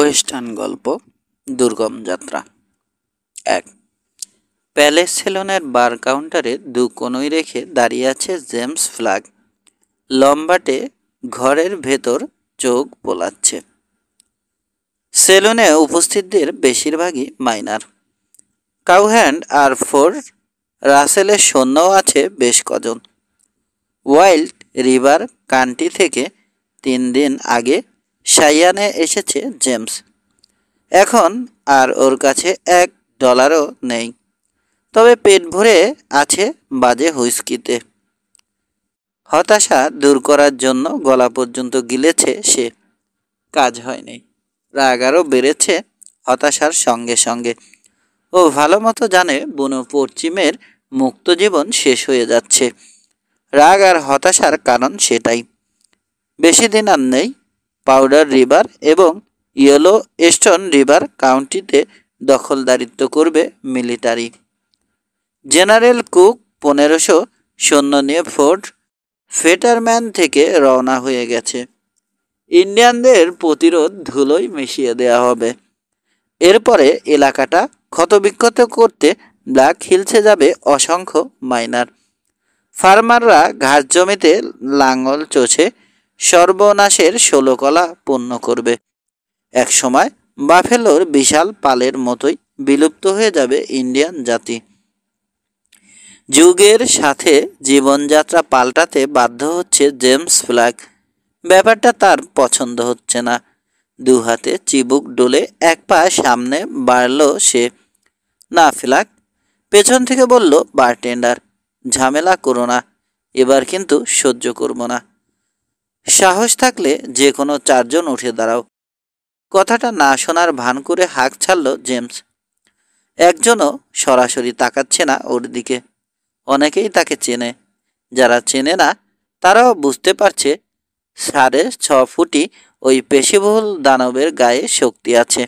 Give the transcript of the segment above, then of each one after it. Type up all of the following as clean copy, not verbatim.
Western গল্প দুর্গম যাত্রা। 1। প্যালেস সেলুনের বার কাউন্টারে দু কোণই রেখে দাঁড়িয়ে আছে জেমস ফ্ল্যাগ। লম্বাটে ঘরের ভেতর চোখ বোলাচ্ছে। সেলুনে উপস্থিতদের বেশিরভাগই মাইনার। কাউহ্যান্ড আর ফোর্ড রাসেলের সৈন্যও আছে বেশ কজন। ওয়াইল্ড রিভার কান্ট্রি থেকে 3 দিন আগে সাইয়ানে এসেছে জেমস। এখন আর ওর কাছে $1 নেই, তবে পেট ভরে আছে বাজে হুইস্কিতে। হতাশা দূর করার জন্য গলা পর্যন্ত গিলেছে সে। কাজ হয়নি। রাগ আরও বেড়েছে হতাশার সঙ্গে সঙ্গে। ও ভালো মতো জানে বুনো পশ্চিমের মুক্ত জীবন শেষ হয়ে যাচ্ছে। রাগ আর হতাশার কারণ সেটাই। বেশি দিন আর নেই। পাউডার রিভার এবং ইয়েলো স্টোন রিভার কাউন্টিতে দখলদারিত্ব করবে মিলিটারি। জেনারেল কুক 1500 সৈন্য নিয়ে ফোর্ট ফেটারম্যান থেকে রওনা হয়ে গেছে। ইন্ডিয়ানদের প্রতিরোধ ধুলোয় মিশিয়ে দেওয়া হবে। এরপরে এলাকাটা ক্ষতবিক্ষত করতে ব্ল্যাক হিলসে যাবে অসংখ্য মাইনার। ফার্মাররা ঘাস জমিতে লাঙল চষে সর্বনাশের 16 কলা পূর্ণ করবে। একসময় বাফেলোর বিশাল পালের মতোই বিলুপ্ত হয়ে যাবে ইন্ডিয়ান জাতি। যুগের সাথে জীবনযাত্রা পাল্টাতে বাধ্য হচ্ছে জেমস ফ্ল্যাগ। ব্যাপারটা তার পছন্দ হচ্ছে না। 2 হাতে চিবুক ডোলে 1 পা সামনে বাড়ল সে। না ফ্ল্যাগ, পেছন থেকে বলল বারটেন্ডার, ঝামেলা করো না, এবার কিন্তু সহ্য করব না। সাহস থাকলে যে কোনো 4 জন উঠে দাঁড়াও। কথাটা না শোনার ভান করে হাঁক ছাড়ল জেমস। একজনও সরাসরি তাকাচ্ছে না ওর দিকে। অনেকেই তাকে চেনে। যারা চেনে না তারাও বুঝতে পারছে 6.5 ফুটি ওই পেশিবহুল দানবের গায়ে শক্তি আছে।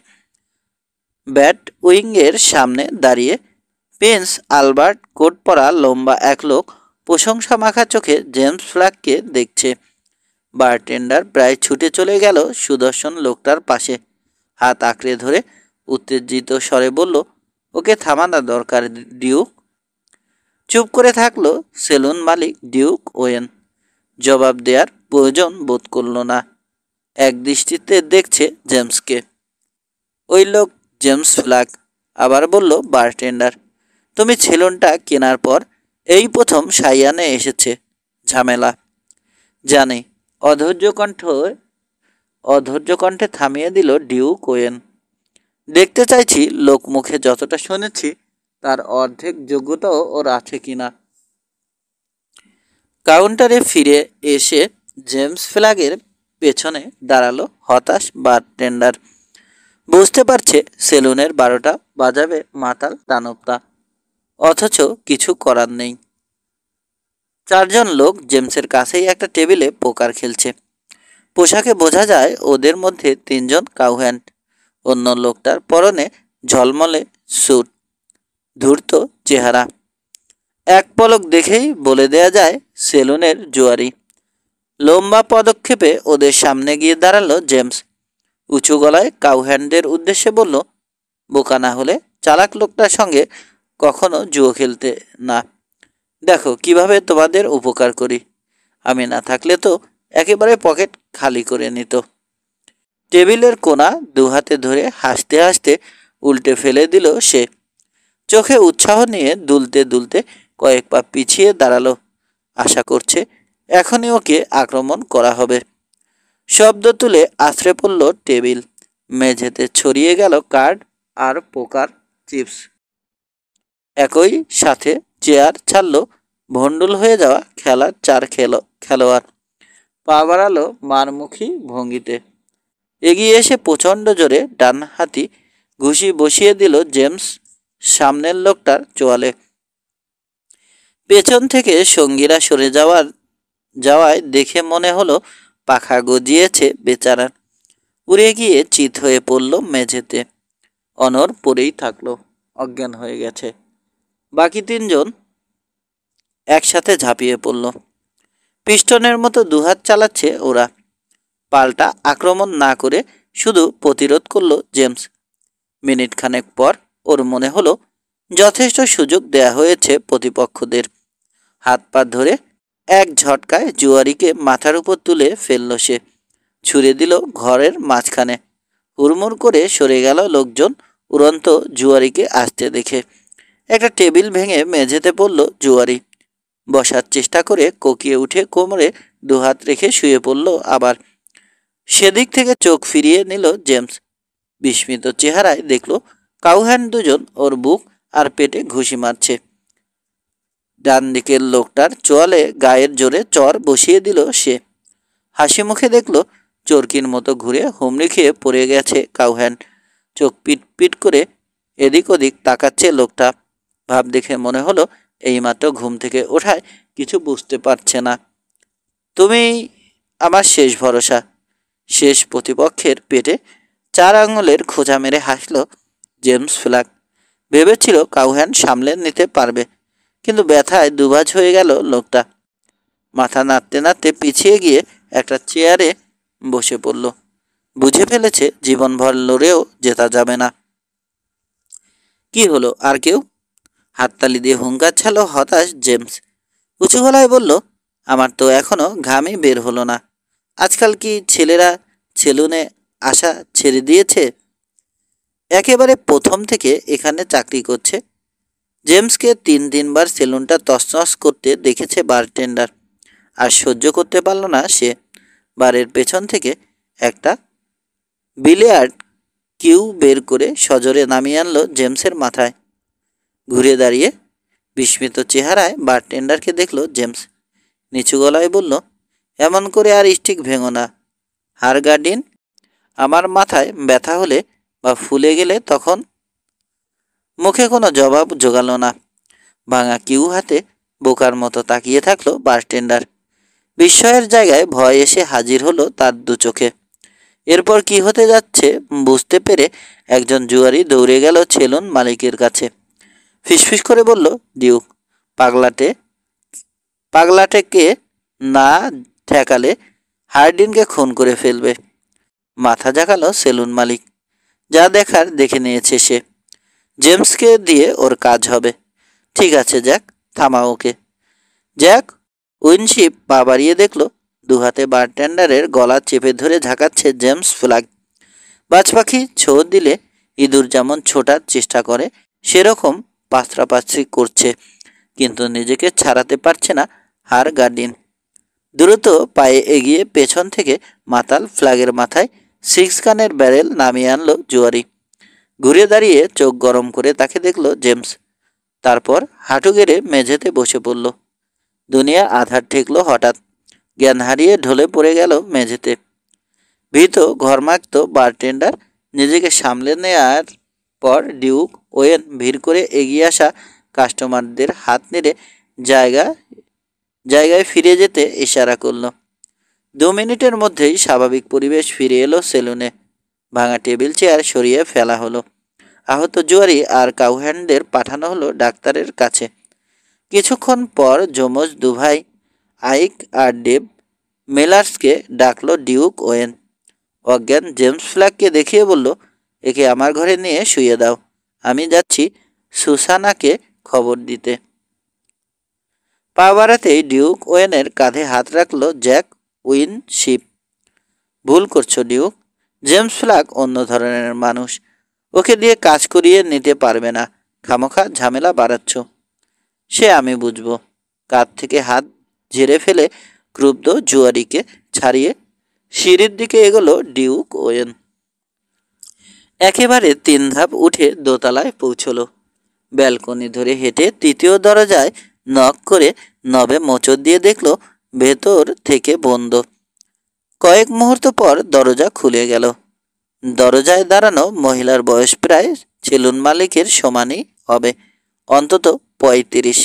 ব্যাট উইংয়ের সামনে দাঁড়িয়ে প্রিন্স আলবার্ট কোট পরা লম্বা এক লোক প্রশংসা মাখা চোখে জেমস ফ্ল্যাগকে দেখছে। বারটেন্ডার প্রায় ছুটে চলে গেল সুদর্শন লোকটার পাশে। হাত আঁকড়ে ধরে উত্তেজিত স্বরে বলল, ওকে থামানো দরকার ডিউক। চুপ করে থাকলো সেলুন মালিক ডিউক ওয়েন। জবাব দেওয়ার প্রয়োজন বোধ করল না। এক দৃষ্টিতে দেখছে জেমসকে। ওই লোক জেমস ফ্ল্যাগ। আবার বলল বারটেন্ডার, তুমি সেলুনটা কেনার পর এই প্রথম সাইয়ানে এসেছে ঝামেলা। জানি। অধৈর্য কণ্ঠে থামিয়ে দিল ডিউক ওয়েন। দেখতে চাইছি লোকমুখে যতটা শুনেছি তার অর্ধেক যোগ্যতাও ওর আছে কিনা। কাউন্টারে ফিরে এসে জেমস ফ্ল্যাগের পেছনে দাঁড়ালো হতাশ বারটেন্ডার। বুঝতে পারছে সেলুনের 12টা বাজাবে মাতাল দানবটা, অথচ কিছু করার নেই। 4 জন লোক জেমসের কাছেই একটা টেবিলে পোকার খেলছে। পোশাকে বোঝা যায় ওদের মধ্যে 3 জন কাউহ্যান্ড। অন্য লোকটার পরনে ঝলমলে স্যুট, ধূর্ত চেহারা। এক পলক দেখেই বলে দেয়া যায় সেলুনের জুয়ারি। লম্বা পদক্ষেপে ওদের সামনে গিয়ে দাঁড়ালো জেমস। উঁচু গলায় কাউহ্যান্ডদের উদ্দেশ্যে বলল, বোকা না হলে চালাক লোকটার সঙ্গে কখনো জুয়ো খেলতে না। দেখো কিভাবে তোমাদের উপকার করি। আমি না থাকলে তো একেবারে পকেট খালি করে নিত। টেবিলের কোণা 2 হাতে ধরে হাসতে হাসতে উল্টে ফেলে দিল সে। চোখে উৎসাহ নিয়ে দুলতে দুলতে কয়েক পা পিছিয়ে দাঁড়ালো। আশা করছে এখনই ওকে আক্রমণ করা হবে। শব্দ তুলে আছড়ে পড়ল টেবিল। মেঝেতে ছড়িয়ে গেল কার্ড আর পোকার চিপস। একই সাথে চেয়ার ছাড়ল ভণ্ডুল হয়ে যাওয়া খেলার 4 খেলোয়াড়। পা বাড়ালো মারমুখী ভঙ্গিতে। এগিয়ে এসে প্রচণ্ড জোরে ডান হাতি ঘুষি বসিয়ে দিল জেমস সামনের লোকটার চোয়ালে। পেছন থেকে সঙ্গীরা সরে যাওয়ায় দেখে মনে হলো পাখা গজিয়েছে বেচারার। উড়ে গিয়ে চিত হয়ে পড়ল মেঝেতে। অনর পড়েই থাকলো, অজ্ঞান হয়ে গেছে। বাকি 3 জন একসাথে ঝাঁপিয়ে পড়ল। পিস্টনের মতো 2 হাত চালাচ্ছে ওরা। পাল্টা আক্রমণ না করে শুধু প্রতিরোধ করল জেমস। মিনিট খানেক পর ওর মনে হলো যথেষ্ট সুযোগ দেয়া হয়েছে প্রতিপক্ষদের। হাত পা ধরে এক ঝটকায় জুয়ারিকে মাথার উপর তুলে ফেলল সে, ছুঁড়ে দিল ঘরের মাঝখানে। হুড়মুড় করে সরে গেল লোকজন উড়ন্ত জুয়ারিকে আসতে দেখে। একটা টেবিল ভেঙে মেঝেতে পড়ল জুয়ারি। বসার চেষ্টা করে কোকিয়ে উঠে কোমরে দুহাত রেখে শুয়ে পড়ল আবার। সেদিক থেকে চোখ ফিরিয়ে নিল জেমস। বিস্মিত চেহারায় দেখল কাউহ্যান্ড দুজন ওর বুক আর পেটে ঘুষি মারছে। ডান দিকের লোকটার চোয়ালে গায়ের জোরে চর বসিয়ে দিল সে। হাসি মুখে দেখল চরকির মতো ঘুরে হুমড়ি খেয়ে পড়ে গেছে কাউহ্যান্ড। চোখ পিট পিট করে এদিক ওদিক তাকাচ্ছে লোকটা। ভাব দেখে মনে হলো এইমাত্র ঘুম থেকে ওঠায় কিছু বুঝতে পারছে না। তুমি আমার শেষ ভরসা। শেষ প্রতিপক্ষের পেটে 4 আঙুলের খোঁজা মেরে হাসল জেমস ফ্ল্যাগ। ভেবেছিল কাউহ্যান্ড সামলে নিতে পারবে, কিন্তু ব্যথায় দুভাজ হয়ে গেল লোকটা। মাথা নাড়তে নাড়তে পিছিয়ে গিয়ে একটা চেয়ারে বসে পড়ল। বুঝে ফেলেছে জীবনভর লড়েও জেতা যাবে না। কি হলো, আর কেউ? হাততালি দিয়ে হুঙ্কার ছাড়ল হতাশ জেমস। উঁচু গলায় বলল, আমার তো এখনো ঘামই বের হলো না। আজকাল কি ছেলেরা সেলুনে আসা ছেড়ে দিয়েছে? একেবারে প্রথম থেকে এখানে চাকরি করছে। জেমসকে 3 বার সেলুনটা তছনছ করতে দেখেছে বারটেন্ডার। আর সহ্য করতে পারল না সে। বারের পেছন থেকে একটা বিলিয়ার্ড কিউ বের করে সজোরে নামিয়ে আনলো জেমসের মাথায়। ঘুরে দাঁড়িয়ে বিস্মিত চেহারায় বারটেন্ডারকে দেখল জেমস। নিচু গলায় বলল, এমন করে আর স্টিক ভেঙো না হারগার্ডিন। আমার মাথায় ব্যথা হলে বা ফুলে গেলে তখন। মুখে কোনো জবাব জোগালো না। ভাঙা কিউ হাতে বোকার মতো তাকিয়ে থাকলো বারটেন্ডার। বিস্ময়ের জায়গায় ভয় এসে হাজির হলো তার দু চোখে। এরপর কি হতে যাচ্ছে বুঝতে পেরে একজন জুয়ারি দৌড়ে গেল সেলুন মালিকের কাছে। ফিসফিস করে বলল, ডিউক, পাগলাটেকে না ঠেকালে হার্ডিনকে খুন করে ফেলবে। মাথা জাগালো সেলুন মালিক। যা দেখার দেখে নিয়েছে সে। জেমসকে দিয়ে ওর কাজ হবে। ঠিক আছে জ্যাক, থামাও ওকে। জ্যাক উইনশিপ পা বাড়িয়ে দেখল দুহাতে বারটেন্ডারের গলা চেপে ধরে ঝাঁকাচ্ছে জেমস ফ্ল্যাগ। বাজ পাখি ছো দিলে ইঁদুর যেমন ছোটার চেষ্টা করে সেরকম পাথরাপাথরি করছে, কিন্তু নিজেকে ছাড়াতে পারছে না হারগার্ডিন। দ্রুত পায়ে এগিয়ে পেছন থেকে মাতাল ফ্ল্যাগের মাথায় 6 গানের ব্যারেল নামিয়ে আনলো জুয়ারি। ঘুরে দাঁড়িয়ে চোখ গরম করে তাকে দেখল জেমস। তারপর হাঁটু গেড়ে মেঝেতে বসে পড়ল। দুনিয়া আধার ঠেকল হঠাৎ। জ্ঞান হারিয়ে ঢলে পড়ে গেল মেঝেতে। ভীত ঘরমাক্ত বারটেন্ডার নিজেকে সামলে নেয়ার পর ডিউক ওয়েন ভিড় করে এগিয়ে আসা কাস্টমারদের হাত নেড়ে জায়গায় ফিরে যেতে ইশারা করল। 2 মিনিটের মধ্যেই স্বাভাবিক পরিবেশ ফিরে এলো সেলুনে। ভাঙা টেবিল চেয়ার সরিয়ে ফেলা হলো। আহত জুয়ারি আর কাউহ্যান্ডদের পাঠানো হলো ডাক্তারের কাছে। কিছুক্ষণ পর যমজ দুভাই আইক আর ডেভ মেলার্সকে ডাকলো ডিউক ওয়েন। অজ্ঞান জেমস ফ্ল্যাগকে দেখিয়ে বলল, একে আমার ঘরে নিয়ে শুয়ে দাও। আমি যাচ্ছি সুসানাকে খবর দিতে। পা বাড়াতেই ডিউক ওয়েনের কাঁধে হাত রাখল জ্যাক উইনশিপ। ভুল করছো ডিউক। জেমস ফ্ল্যাগ অন্য ধরনের মানুষ। ওকে দিয়ে কাজ করিয়ে নিতে পারবে না। খামোখা ঝামেলা বাড়াচ্ছ। সে আমি বুঝবো। কাঁধ থেকে হাত ঝেড়ে ফেলে ক্রুব্ধ জুয়ারিকে ছাড়িয়ে সিঁড়ির দিকে এগোলো ডিউক ওয়েন। একেবারে 3 ধাপ উঠে দোতলায় পৌঁছলো। ব্যালকনি ধরে হেঁটে 3য় দরজায় নক করে নবে মোচড় দিয়ে দেখল ভেতর থেকে বন্ধ। কয়েক মুহূর্ত পর দরজা খুলে গেল। দরজায় দাঁড়ানো মহিলার বয়স প্রায় সেলুন মালিকের সমানই হবে, অন্তত 35।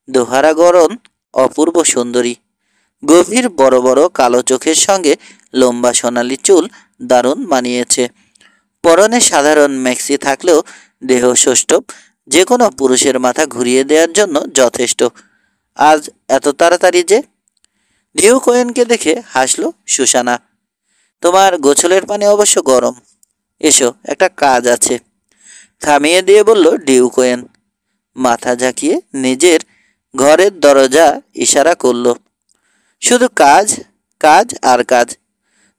দোহারা গড়ন, অপূর্ব সুন্দরী। গভীর বড় বড় কালো চোখের সঙ্গে লম্বা সোনালি চুল দারুণ মানিয়েছে। পরনে সাধারণ ম্যাক্সি থাকলেও দেহ সৌষ্ঠব যে কোনো পুরুষের মাথা ঘুরিয়ে দেওয়ার জন্য যথেষ্ট। আজ এত তাড়াতাড়ি যে? ডিউক ওয়েনকে দেখে হাসল সুসানা। তোমার গোসলের পানি অবশ্য গরম। এসো, একটা কাজ আছে। থামিয়ে দিয়ে বলল ডিউক ওয়েন। মাথা ঝাঁকিয়ে নিজের ঘরের দরজা ইশারা করল। শুধু কাজ, কাজ আর কাজ।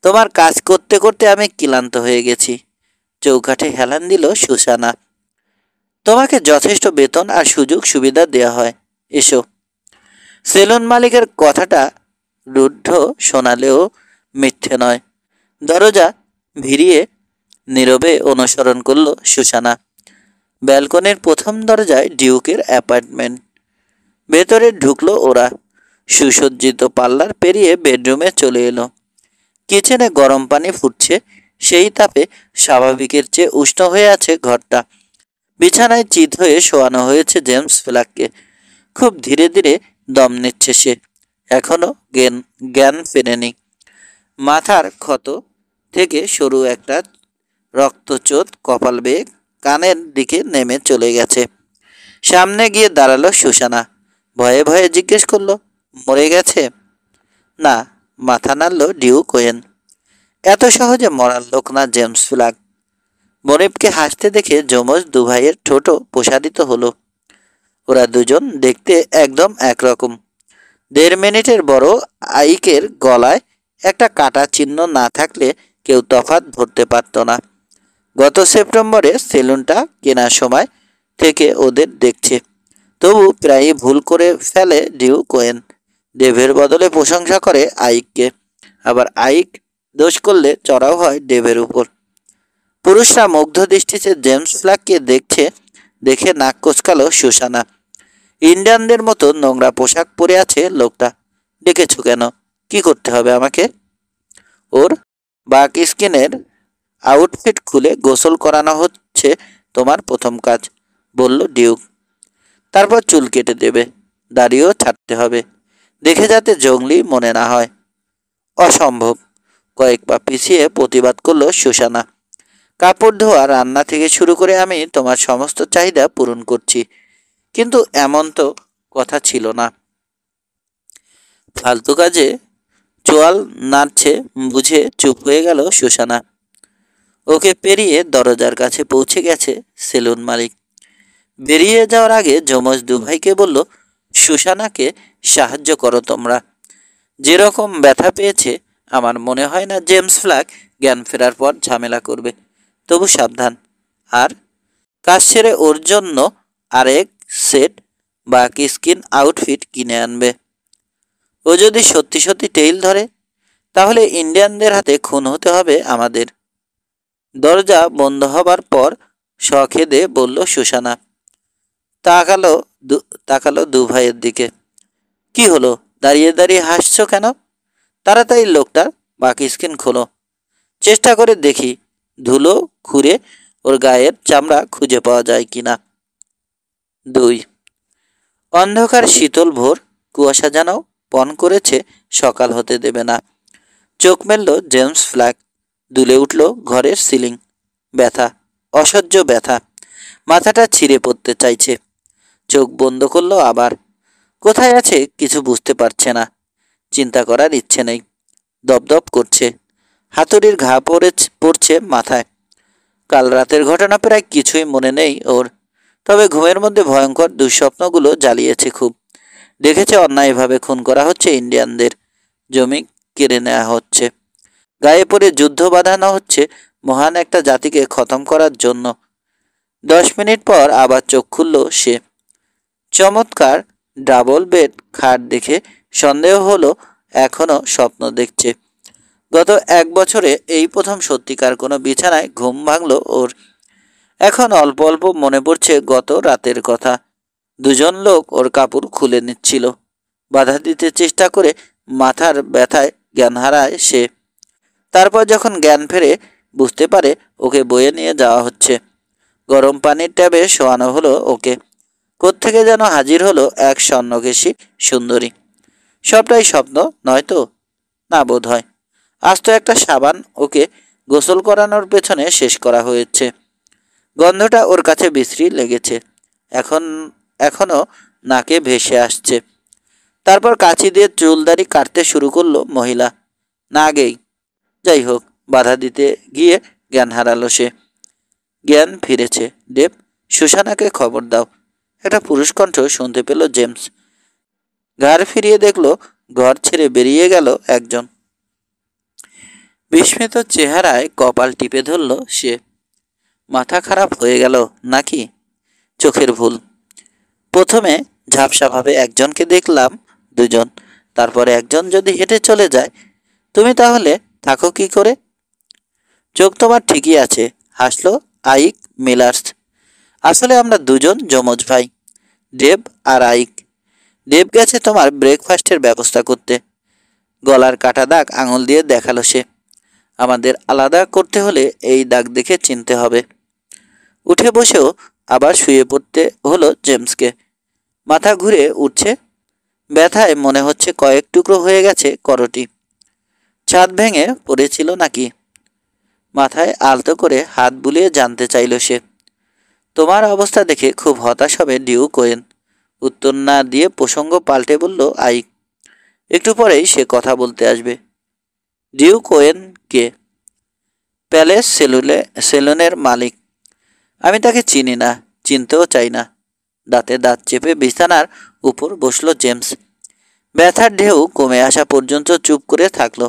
তোমার কাজ করতে করতে আমি ক্লান্ত হয়ে গেছি। চৌকাঠে হেলান দিল সুসানা। তোমাকে যথেষ্ট বেতন আর সুযোগ সুবিধা দেওয়া হয়। এসো। সেলুন মালিকের কথাটা রুদ্ধ শোনালেও মিথ্যে নয়। দরজা ভিড়িয়ে নীরবে অনুসরণ করল সুসানা। ব্যালকনির প্রথম দরজায় ডিউকের অ্যাপার্টমেন্ট। ভেতরে ঢুকলো ওরা। সুসজ্জিত পার্লার পেরিয়ে বেডরুমে চলে এলো। কিচেনে গরম পানি ফুটছে, সেই তাপে স্বাভাবিকের চেয়ে উষ্ণ হয়ে আছে ঘরটা। বিছানায় চিত হয়ে শোয়ানো হয়েছে জেমস ফ্ল্যাগকে। খুব ধীরে ধীরে দম নিচ্ছে সে। এখনো জ্ঞান ফেরেনি। মাথার ক্ষত থেকে সরু একটা রক্তচোট কপাল বেয়ে কানের দিকে নেমে চলে গেছে। সামনে গিয়ে দাঁড়ালো সুসানা। ভয়ে ভয়ে জিজ্ঞেস করলো, মরে গেছে? না, মাথা নাড়ল ডিউক ওয়েন। এত সহজে মরার লোক না জেমস ফ্ল্যাগ। মনিবকে হাসতে দেখে যমজ দুভাইয়ের ঠোঁটও প্রসারিত হলো। ওরা দুজন দেখতে একদম একরকম। 1.5 মিনিটের বড় আইকের গলায় একটা কাটা চিহ্ন না থাকলে কেউ তফাৎ ধরতে পারত না। গত সেপ্টেম্বরে সেলুনটা কেনার সময় থেকে ওদের দেখছে। তবু প্রায়ই ভুল করে ফেলে ডিউক ওয়েন। ডেভের বদলে প্রশংসা করে আইককে, আবার আইক দোষ করলে চড়াও হয় ডেভের উপর। পুরুষরা মুগ্ধ দৃষ্টিতে জেমস ফ্ল্যাগকে দেখছে দেখে নাক কোচকালো সুসানা। ইন্ডিয়ানদের মতো নোংরা পোশাক পরে আছে লোকটা। ডেকেছো কেন? কি করতে হবে আমাকে? ওর বাক স্কিনের আউটফিট খুলে গোসল করানো হচ্ছে তোমার প্রথম কাজ, বলল ডিউক। তারপর চুল কেটে দেবে, দাড়িও ছাড়তে হবে, দেখে যাতে জঙ্গলি মনে না হয়। অসম্ভব, কয়েক পা পিছিয়ে প্রতিবাদ করলো সুসানা। কাপড় ধোয়া, রান্না থেকে শুরু করে আমি তোমার সমস্ত চাহিদা পূরণ করছি। কিন্তু এমন তো কথা ছিল না। ফালতু কাজে চোয়াল নাড়ছে বুঝে চুপ হয়ে গেল সুসানা। ওকে পেরিয়ে দরজার কাছে পৌঁছে গেছে সেলুন মালিক। বেরিয়ে যাওয়ার আগে যমজ দুভাইকে বলল, সুসানাকে সাহায্য করো তোমরা। যেরকম ব্যথা পেয়েছে আমার মনে হয় না জেমস ফ্ল্যাগ জ্ঞান ফেরার পর ঝামেলা করবে। তবু সাবধান। আর কাজ সেরে ওর জন্য আরেক সেট বা স্কিন আউটফিট কিনে আনবে। ও যদি সত্যি সত্যি টেইল ধরে তাহলে ইন্ডিয়ানদের হাতে খুন হতে হবে আমাদের। দরজা বন্ধ হবার পর সখেদে বলল সুসানা। তাকালো দু ভাইয়ের দিকে। কি হলো, দাঁড়িয়ে দাঁড়িয়ে হাসছো কেন? তাড়াতাড়ি লোকটার বাকি স্কিন খোলো। চেষ্টা করে দেখি ধুলো খুঁড়ে ওর গায়ের চামড়া খুঁজে পাওয়া যায় কিনা। 2 অন্ধকার শীতল ভোর, কুয়াশা যেন পণ করেছে সকাল হতে দেবে না। চোখ মেলল জেমস ফ্ল্যাগ। দুলে উঠল ঘরের সিলিং। ব্যথা, অসহ্য ব্যথা। মাথাটা ছিঁড়ে পড়তে চাইছে। চোখ বন্ধ করলো আবার। কোথায় আছে কিছু বুঝতে পারছে না। চিন্তা করার ইচ্ছে নেই। দপদপ করছে। হাতুড়ির ঘা পড়ছে মাথায়। কাল রাতের ঘটনা প্রায় কিছুই মনে নেই ওর। তবে ঘুমের মধ্যে ভয়ঙ্কর দুঃস্বপ্নগুলো জ্বালিয়েছে খুব। দেখেছে অন্যায়ভাবে খুন করা হচ্ছে ইন্ডিয়ানদের, জমি কেড়ে নেওয়া হচ্ছে, গায়ে পড়ে যুদ্ধ বাঁধানো হচ্ছে মহান একটা জাতিকে খতম করার জন্য। 10 মিনিট পর আবার চোখ খুলল সে। চমৎকার ডাবল বেড খাট দেখে সন্দেহ হলো এখনো স্বপ্ন দেখছে। গত 1 বছরে এই প্রথম সত্যিকার কোনো বিছানায় ঘুম ভাঙল ওর। এখন অল্প অল্প মনে পড়ছে গত রাতের কথা। দুজন লোক ওর কাপড় খুলে নিচ্ছিল। বাধা দিতে চেষ্টা করে মাথার ব্যথায় জ্ঞান হারায় সে। তারপর যখন জ্ঞান ফেরে বুঝতে পারে ওকে বয়ে নিয়ে যাওয়া হচ্ছে। গরম পানির ট্যাবে শোয়ানো হলো ওকে। কোত্থেকে যেন হাজির হলো এক স্বর্ণকেশী সুন্দরী। সবটাই স্বপ্ন নয়তো? না, বোধ হয়। আজ তো একটা সাবান ওকে গোসল করানোর পেছনে শেষ করা হয়েছে। গন্ধটা ওর কাছে বিশ্রী লেগেছে। এখনো নাকে ভেসে আসছে। তারপর কাঁচি দিয়ে চুলদাড়ি কাটতে শুরু করলো মহিলা। না আগেই, যাই হোক, বাধা দিতে গিয়ে জ্ঞান হারালো সে। জ্ঞান ফিরেছে। ডেভ, সুসানাকে খবর দাও। একটা পুরুষ কণ্ঠ শুনতে পেল জেমস। ঘাড় ফিরিয়ে দেখলো ঘর ছেড়ে বেরিয়ে গেল একজন। বিস্মিত চেহারায় কপাল টিপে ধরল সে। মাথা খারাপ হয়ে গেল নাকি? চোখের ভুল। প্রথমে ঝাপসাভাবে একজনকে দেখলাম, দুজন, তারপরে একজন যদি হেঁটে চলে যায়, তুমি তাহলে থাকো কি করে? চোখ তোমার ঠিকই আছে, হাসলো আইক মিলার্স। আসলে আমরা দুজন যমজ ভাই, ডেভ আর আইক। ডেভ গেছে তোমার ব্রেকফাস্টের ব্যবস্থা করতে। গলার কাটা দাগ আঙুল দিয়ে দেখালো সে। আমাদের আলাদা করতে হলে এই দাগ দেখে চিনতে হবে। উঠে বসেও আবার শুয়ে পড়তে হলো জেমসকে। মাথা ঘুরে উঠছে, ব্যথায় মনে হচ্ছে কয়েক টুকরো হয়ে গেছে করটি। ছাদ ভেঙে পড়েছিল নাকি? মাথায় আলতো করে হাত বুলিয়ে জানতে চাইল সে। তোমার অবস্থা দেখে খুব হতাশ হবে ডিউ কোয়েন। উত্তর না দিয়ে প্রসঙ্গ পাল্টে বলল আইক। একটু পরেই সে কথা বলতে আসবে। ডিউ কোয়েন কে? প্যালেস সেলুনের মালিক। আমি তাকে চিনি না, চিনতেও চাই না। দাঁতে দাঁত চেপে বিছানার উপর বসলো জেমস। ব্যথার ঢেউ কমে আসা পর্যন্ত চুপ করে থাকলো।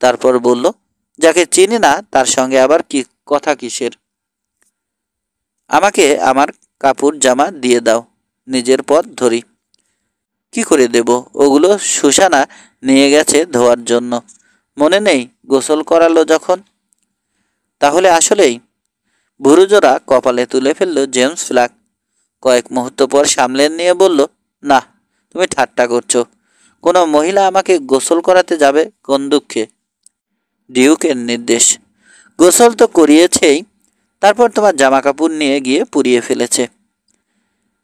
তারপর বলল, যাকে চিনি না তার সঙ্গে আবার কি কথা কিসের? আমাকে আমার কাপড় জামা দিয়ে দাও, নিজের পথ ধরি। কি করে দেব? ওগুলো সুসানা নিয়ে গেছে ধোয়ার জন্য। মনে নেই গোসল করালো যখন? তাহলে আসলেই? ভুরুজোড়া কপালে তুলে ফেলল জেমস ফ্ল্যাক। কয়েক মুহূর্ত পর সামলে নিয়ে বলল, না, তুমি ঠাট্টা করছো। কোনো মহিলা আমাকে গোসল করাতে যাবে কোন দুঃখে? ডিউকের নির্দেশ। গোসল তো করিয়েছেই, তারপর তোমার জামা কাপড় নিয়ে গিয়ে পুড়িয়ে ফেলেছে।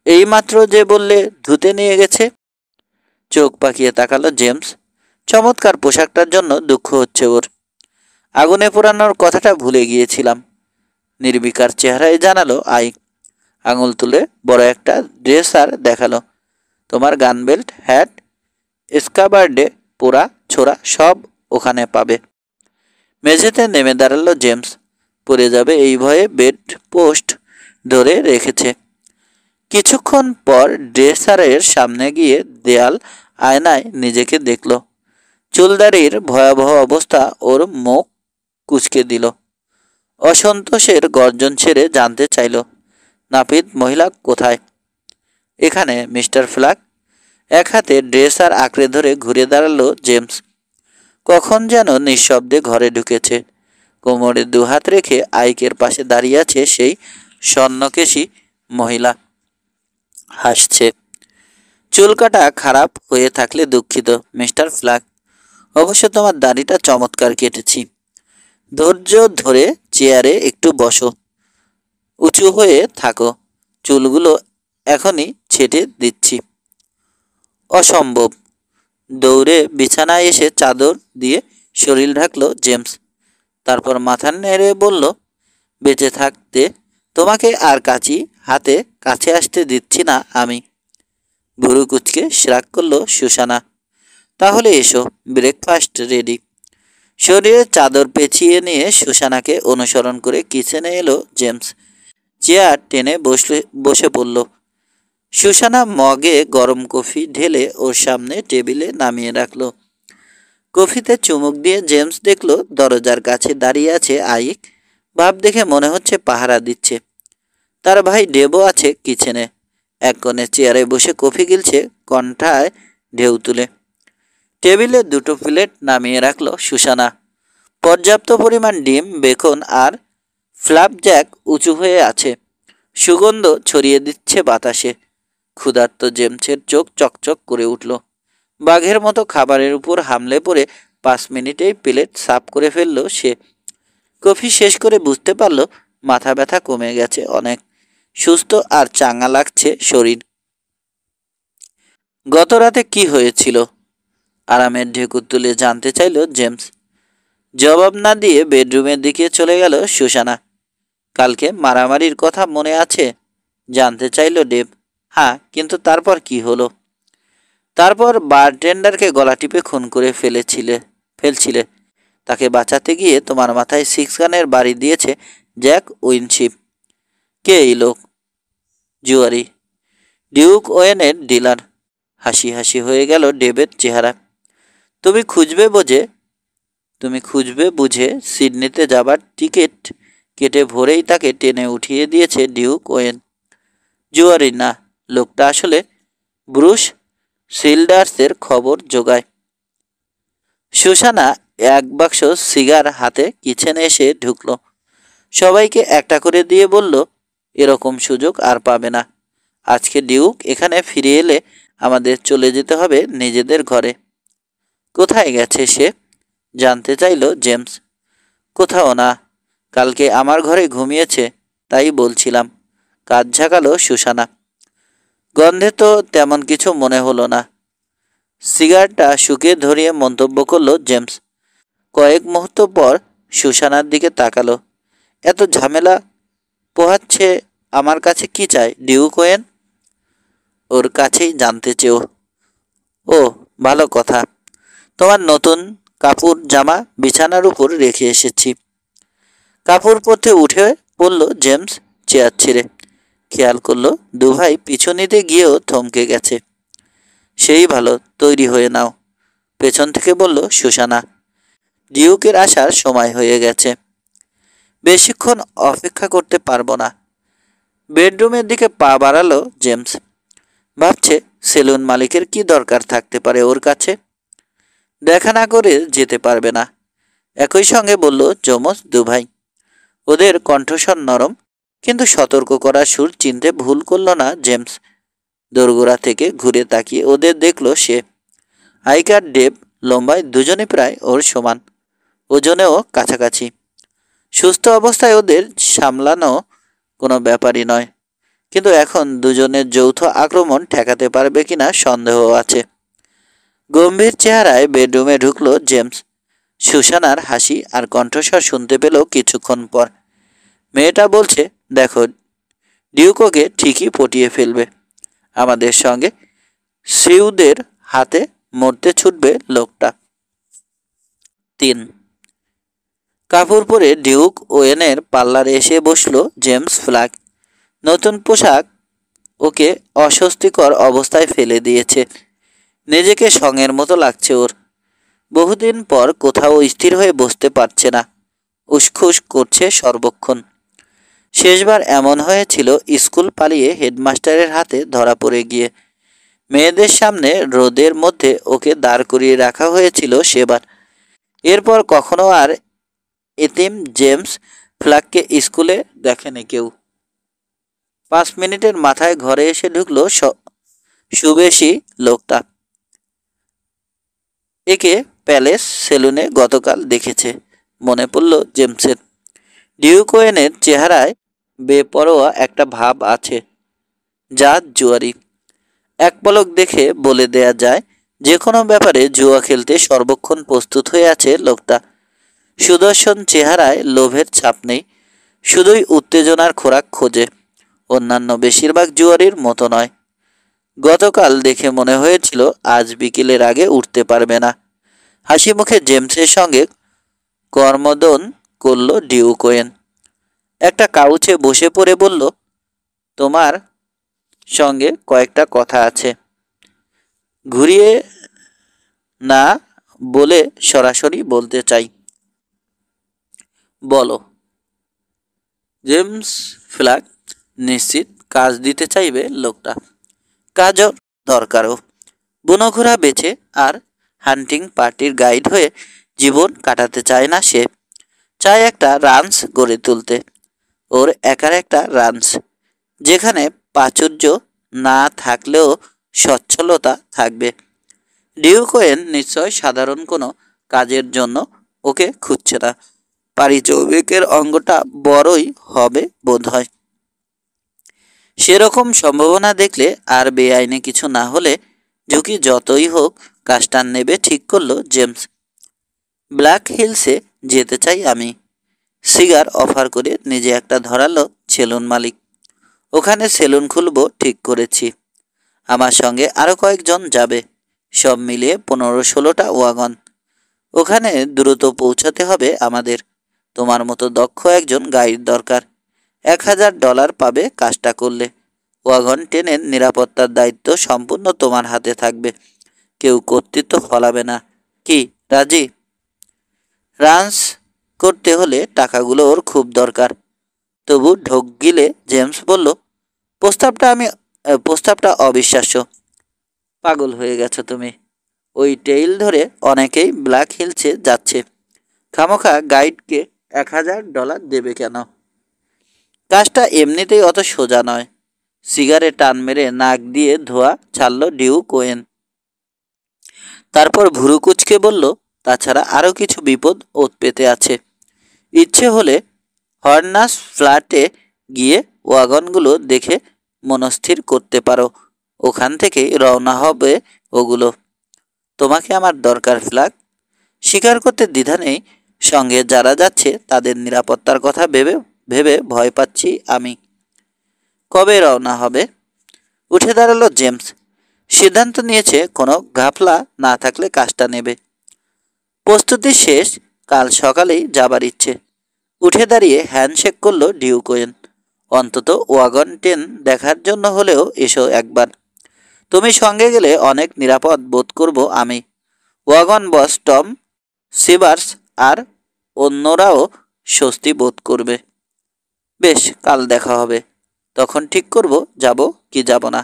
এইমাত্র যে বললে ধুতে নিয়ে গেছে। চোখ পাকিয়ে তাকালো জেমস। চমৎকার পোশাকটার জন্য দুঃখ হচ্ছে ওর। আগুনে পোড়ানোর কথাটা ভুলে গিয়েছিলাম। নির্বিকার চেহারায় জানালো আইক। আঙুল তুলে বড় একটা ড্রেসার দেখালো। তোমার গান বেল্ট, হ্যাট, স্কাবার্ডে পোড়া ছোড়া সব ওখানে পাবে। মেঝেতে নেমে দাঁড়ালো জেমস। পড়ে যাবে এই ভয়ে বেড পোস্ট ধরে রেখেছে। কিছুক্ষণ পর ড্রেসারের সামনে গিয়ে দেয়াল আয়নায় নিজেকে দেখল। চুলদারির ভয়াবহ অবস্থা ওর মুখ কুঁচকে দিল। অসন্তোষের গর্জন ছেড়ে জানতে চাইল, নাপিত মহিলা কোথায়? এখানে মিস্টার ফ্ল্যাক। এক হাতে ড্রেসার আঁকড়ে ধরে ঘুরে দাঁড়ালো জেমস। কখন যেন নিঃশব্দে ঘরে ঢুকেছে। কোমরে দুহাত রেখে আইকের পাশে দাঁড়িয়ে আছে সেই স্বর্ণকেশী মহিলা। হাসছে। চুল কাটা খারাপ হয়ে থাকলে দুঃখিত মিস্টার ফ্ল্যাক। অবশ্য তোমার দাড়িটা চমৎকার কেটেছি। ধৈর্য ধরে চেয়ারে একটু বসো, উঁচু হয়ে থাকো। চুলগুলো এখনই ছেটে দিচ্ছি। অসম্ভব। দৌড়ে বিছানায় এসে চাদর দিয়ে শরীর ঢাকলো জেমস। তারপর মাথা নেড়ে বলল, বেঁচে থাকতে তোমাকে আর কাছে আসতে দিচ্ছি না আমি। ভুরু কুচকে শ্রাগ করলো সুসানা। তাহলে এসো, ব্রেকফাস্ট রেডি। শরীরে চাদর পেঁচিয়ে নিয়ে সুসানাকে অনুসরণ করে কিচেনে এলো জেমস। চেয়ার টেনে বসে পড়ল। সুসানা মগে গরম কফি ঢেলে ওর সামনে টেবিলে নামিয়ে রাখল। কফিতে চুমুক দিয়ে জেমস দেখল দরজার কাছে দাঁড়িয়ে আছে আইক। ভাব দেখে মনে হচ্ছে পাহারা দিচ্ছে। তার ভাই ডেবো আছে কিচেনে, এক কোণে চেয়ারে বসে কফি গিলছে, কণ্ঠায় ঢেউ তুলে। টেবিলে দুটো প্লেট নামিয়ে রাখল সুসানা। পর্যাপ্ত পরিমাণ ডিম, বেকন আর ফ্ল্যাপজ্যাক উঁচু হয়ে আছে। সুগন্ধ ছড়িয়ে দিচ্ছে বাতাসে। ক্ষুধার্ত জেমসের চোখ চকচক করে উঠল। বাঘের মতো খাবারের উপর হামলে পড়ে 5 মিনিটেই প্লেট সাফ করে ফেলল সে। কফি শেষ করে বুঝতে পারল মাথা ব্যথা কমে গেছে অনেক। সুস্থ আর চাঙ্গা লাগছে শরীর। গত রাতে কি হয়েছিল? আরামের ঢেকুর তুলে জানতে চাইল জেমস। জবাব না দিয়ে বেডরুমের দিকে চলে গেল সুসানা। কালকে মারামারির কথা মনে আছে? জানতে চাইল ডেভ। হ্যাঁ, কিন্তু তারপর কি হলো? তারপর বারটেন্ডারকে গলা টিপে খুন করে ফেলছিলে। তাকে বাঁচাতে গিয়ে তোমার মাথায় 6 গানের বাড়ি দিয়েছে জ্যাক উইনশিপ। কে এই লোক? জুয়ারি, ডিউক ওয়েনের ডিলার। হাসি হাসি হয়ে গেল ডেভের চেহারা। তুমি খুঁজবে বুঝে সিডনিতে যাবার টিকিট কেটে ভোরেই তাকে টেনে উঠিয়ে দিয়েছে ডিউক ওয়েন। জুয়ারি না, লোকটা আসলে ব্রুস সিল্ডার্সের খবর জোগায়। সুসানা এক বাক্স সিগার হাতে কিচেনে এসে ঢুকলো। সবাইকে একটা করে দিয়ে বলল, এরকম সুযোগ আর পাবে না। আজকে ডিউক এখানে ফিরে এলে আমাদের চলে যেতে হবে নিজেদের ঘরে। কোথায় গেছে সে? জানতে চাইল জেমস। কোথাও না, কালকে আমার ঘরে ঘুমিয়েছে, তাই বলছিলাম। কাজ ঝাঁকালো সুসানা। গন্ধে তো তেমন কিছু মনে হলো না। সিগারটা শুকিয়ে ধরিয়ে মন্তব্য করলো জেমস। কয়েক মুহূর্ত পর সুসানার দিকে তাকালো। এত ঝামেলা পোহাচ্ছে আমার কাছে কি চায় ডিউক ওয়েন? ওর কাছেই জানতে চেও। ও, ভালো কথা। তোমার নতুন কাপড় জামা বিছানার উপর রেখে এসেছি। কাপড় পরতে উঠে পড়ল জেমস চেয়ার ছেড়ে। খেয়াল করলো দুভাই পিছু নিতে গিয়েও থমকে গেছে। সেই ভালো, তৈরি হয়ে নাও, পেছন থেকে বলল সুসানা। ডিউকের আসার সময় হয়ে গেছে। বেশিক্ষণ অপেক্ষা করতে পারবো না। বেডরুমের দিকে পা বাড়ালো জেমস। ভাবছে সেলুন মালিকের কি দরকার থাকতে পারে ওর কাছে। দেখা না করে যেতে পারবে না। একই সঙ্গে বলল যমজ দুভাই। ওদের কণ্ঠস্বর নরম, কিন্তু সতর্ক করার সুর চিনতে ভুল করল না জেমস। দোরগোড়া থেকে ঘুরে তাকিয়ে ওদের দেখল সে। আইকার ডেভ লম্বায় দুজনে প্রায় ওর সমান, ওজনেও কাছাকাছি। সুস্থ অবস্থায় ওদের সামলানো কোনো ব্যাপারই নয়, কিন্তু এখন দুজনের যৌথ আক্রমণ ঠেকাতে পারবে কিনা সন্দেহ আছে। গম্ভীর চেহারায় বেডরুমে ঢুকলো জেমস। সুসানার হাসি আর কণ্ঠস্বর শুনতে পেল কিছুক্ষণ পর। মেয়েটা বলছে, দেখো, ডিউকোকে ঠিকই পটিয়ে ফেলবে। আমাদের সঙ্গে সিউদের হাতে মরতে ছুটবে লোকটা। 3 কাপড় পরে ডিউক ওয়েনের পার্লারে এসে বসলো জেমস ফ্ল্যাগ। নতুন পোশাক ওকে অস্বস্তিকর অবস্থায় ফেলে দিয়েছে। নিজেকে সঙের মতো লাগছে ওর। বহুদিন পর কোথাও স্থির হয়ে বসতে পারছে না, উসখুস করছে সর্বক্ষণ। শেষবার এমন হয়েছিল স্কুল পালিয়ে হেডমাস্টারের হাতে ধরা পড়ে গিয়ে। মেয়েদের সামনে রোদের মধ্যে ওকে দাঁড় করিয়ে রাখা হয়েছিল সেবার। এরপর কখনো আর এতিম জেমস ফ্ল্যাগকে স্কুলে দেখেনি কেউ। 5 মিনিটের মাথায় ঘরে এসে ঢুকলো সুবেশী লোকটা। একে প্যালেস সেলুনে গতকাল দেখেছে মনে পড়ল জেমসের। ডিউক ওয়েনের চেহারায় বেপরোয়া একটা ভাব আছে, যা জুয়ারি। এক পলক দেখে বলে দেয়া যায় যে কোনো ব্যাপারে জুয়া খেলতে সর্বক্ষণ প্রস্তুত হয়ে আছে লোকটা। সুদর্শন চেহারায় লোভের ছাপ নেই, শুধুই উত্তেজনার খোরাক খোঁজে। অন্যান্য বেশিরভাগ জুয়ারির মতো নয়। গতকাল দেখে মনে হয়েছিল আজ বিকেলের আগে উঠতে পারবে না। হাসি মুখে জেমসের সঙ্গে কর্মদন করল ডিউক ওয়েন। একটা কাউচে বসে পড়ে বলল, তোমার সঙ্গে কয়েকটা কথা আছে। ঘুরিয়ে না বলে সরাসরি বলতে চাই। বলো। জেমস ফ্ল্যাগ নিশ্চিত কাজ দিতে চাইবে লোকটা। কাজও দরকারও। বুনোঘোড়া বেচে আর হান্টিং পার্টির গাইড হয়ে জীবন কাটাতে চায় না সে। চায় একটা রাঞ্চ গড়ে তুলতে, ওর একার একটা রাঞ্চ, যেখানে প্রাচুর্য না থাকলেও সচ্ছলতা থাকবে। ডিউক ওয়েন নিশ্চয় সাধারণ কোনো কাজের জন্য ওকে খুঁজছে না। পারিচৌবেকের অঙ্গটা বড়ই হবে বোধহয়। সেরকম সম্ভাবনা দেখলে আর বেআইনি কিছু না হলে ঝুঁকি যতই হোক কাজটা নেবে ঠিক করলো জেমস। ব্ল্যাক হিলসে যেতে চাই আমি, সিগার অফার করে নিজে একটা ধরালো সেলুন মালিক। ওখানে সেলুন খুলবো ঠিক করেছি। আমার সঙ্গে আরও কয়েকজন যাবে, সব মিলিয়ে 15-16টা ওয়াগন। ওখানে দ্রুত পৌঁছাতে হবে আমাদের। তোমার মতো দক্ষ একজন গাইড দরকার। $1000 পাবে কাজটা করলে। ওয়াগন ট্রেনের নিরাপত্তার দায়িত্ব সম্পূর্ণ তোমার হাতে থাকবে। কেউ কর্তৃত্ব ফলাবে না। কি রাজি? রান্স করতে হলে টাকাগুলো ওর খুব দরকার। তবু ঢোক গিলে জেমস বলল, প্রস্তাবটা অবিশ্বাস্য। পাগল হয়ে গেছো তুমি। ওই টেইল ধরে অনেকেই ব্ল্যাক হিলসে যাচ্ছে। খামোখা গাইডকে $1000 দেবে কেন? কাজটা এমনিতেই অত সোজা নয়। সিগারে টান মেরে নাক দিয়ে ধোয়া ছাড়ল ডিউক ওয়েন। তারপর ভুরু কুচকে বলল, তাছাড়া আরও কিছু বিপদ ওত পেতে আছে। ইচ্ছে হলে হর্নাস ফ্ল্যাটে গিয়ে ওয়াগনগুলো দেখে মনস্থির করতে পারো। ওখান থেকেই রওনা হবে ওগুলো। তোমাকে আমার দরকার ফ্ল্যাগ। স্বীকার করতে দ্বিধা নেই, সঙ্গে যারা যাচ্ছে তাদের নিরাপত্তার কথা ভেবে ভেবে ভয় পাচ্ছি আমি। কবে রওনা হবে? উঠে দাঁড়ালো জেমস। সিদ্ধান্ত নিয়েছে কোনো ঘাপলা না থাকলে কাজটা নেবে। প্রস্তুতি শেষ, কাল সকালেই যাবার ইচ্ছে। উঠে দাঁড়িয়ে হ্যান্ডশেক করলো ডিউক ওয়েন। অন্তত ওয়াগন ট্রেন দেখার জন্য হলেও এসো একবার। তুমি সঙ্গে গেলে অনেক নিরাপদ বোধ করব আমি। ওয়াগন বস টম সিভার্স আর অন্যরাও স্বস্তি বোধ করবে। বেশ, কাল দেখা হবে। তখন ঠিক করব যাব কি যাব না।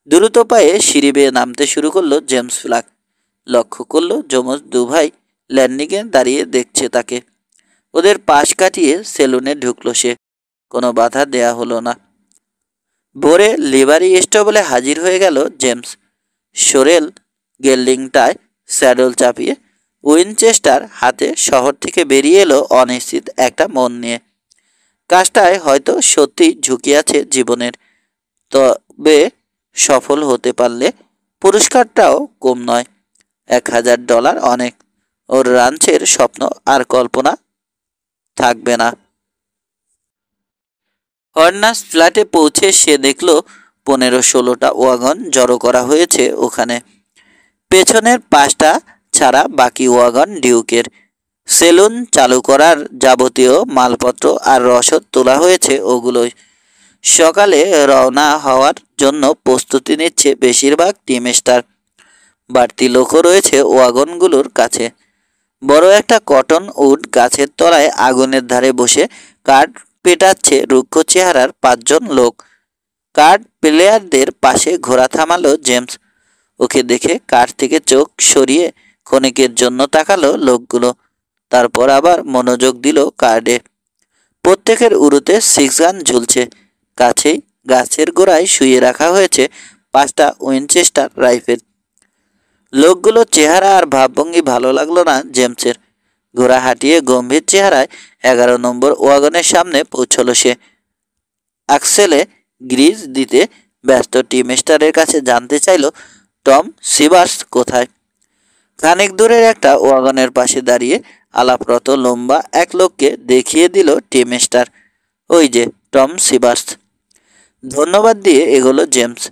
দ্রুত পায়ে সিঁড়ি বেয়ে নামতে শুরু করলো জেমস ফ্ল্যাগ। লক্ষ্য করলো যমজ দুভাই ল্যান্ডিংয়ে দাঁড়িয়ে দেখছে তাকে। ওদের পাশ কাটিয়ে সেলুনে ঢুকলো সে। কোনো বাধা দেয়া হলো না। ভোরে লিভারি স্টেবলে হাজির হয়ে গেল জেমস। সোরেল গেল্ডিংটায় স্যাডল চাপিয়ে উইনচেস্টার হাতে শহর থেকে বেরিয়ে এলো অনিশ্চিত একটা মন নিয়ে। কাজটায় হয়তো সত্যি ঝুঁকি আছে জীবনের, তবে সফল হতে পারলে পুরস্কারটাও কম নয়। $1000 অনেক। ওর রাঞ্চের স্বপ্ন আর কল্পনা থাকবে না। হর্নাস ফ্ল্যাটে পৌঁছে সে দেখল 15-16টা ওয়াগন জড়ো করা হয়েছে ওখানে। পেছনের পাশটা ছাড়া বাকি ওয়াগন ডিউকের। সেলুন চালু করার যাবতীয় মালপত্র আর রসদ তোলা হয়েছে ওগুলোই। সকালে রওনা হওয়ার জন্য প্রস্তুতি নিচ্ছে বেশিরভাগ টিম স্টার। বাড়তি লোকও রয়েছে ওয়াগনগুলোর কাছে। বড় একটা কটন উড গাছের তলায় আগুনের ধারে বসে কার্ড পেটাচ্ছে রুক্ষ চেহারার 5জন লোক। কার্ড প্লেয়ারদের পাশে ঘোড়া থামালো জেমস। ওকে দেখে কার্ড থেকে চোখ সরিয়ে ক্ষণিকের জন্য তাকালো লোকগুলো। তারপর আবার মনোযোগ দিল কার্ডে। প্রত্যেকের উরুতে 6 গান ঝুলছে। কাছেই গাছের গোড়ায় শুয়ে রাখা হয়েছে 5টা উইনচেস্টার রাইফেল। লোকগুলোর চেহারা আর ভাবভঙ্গি ভালো লাগলো না জেমসের। ঘোড়া হাঁটিয়ে গম্ভীর চেহারায় 11 নম্বর ওয়াগনের সামনে পৌঁছলো সে। আক্সেলে গ্রিজ দিতে ব্যস্ত টিম স্টারের কাছে জানতে চাইল টম সিভার্স কোথায়। খানিক দূরের একটা ওয়াগনের পাশে দাঁড়িয়ে আলাপরত লম্বা এক লোককে দেখিয়ে দিল টিম স্টার। ওই যে টম সিভার্স। ধন্যবাদ দিয়ে এগোলো জেমস।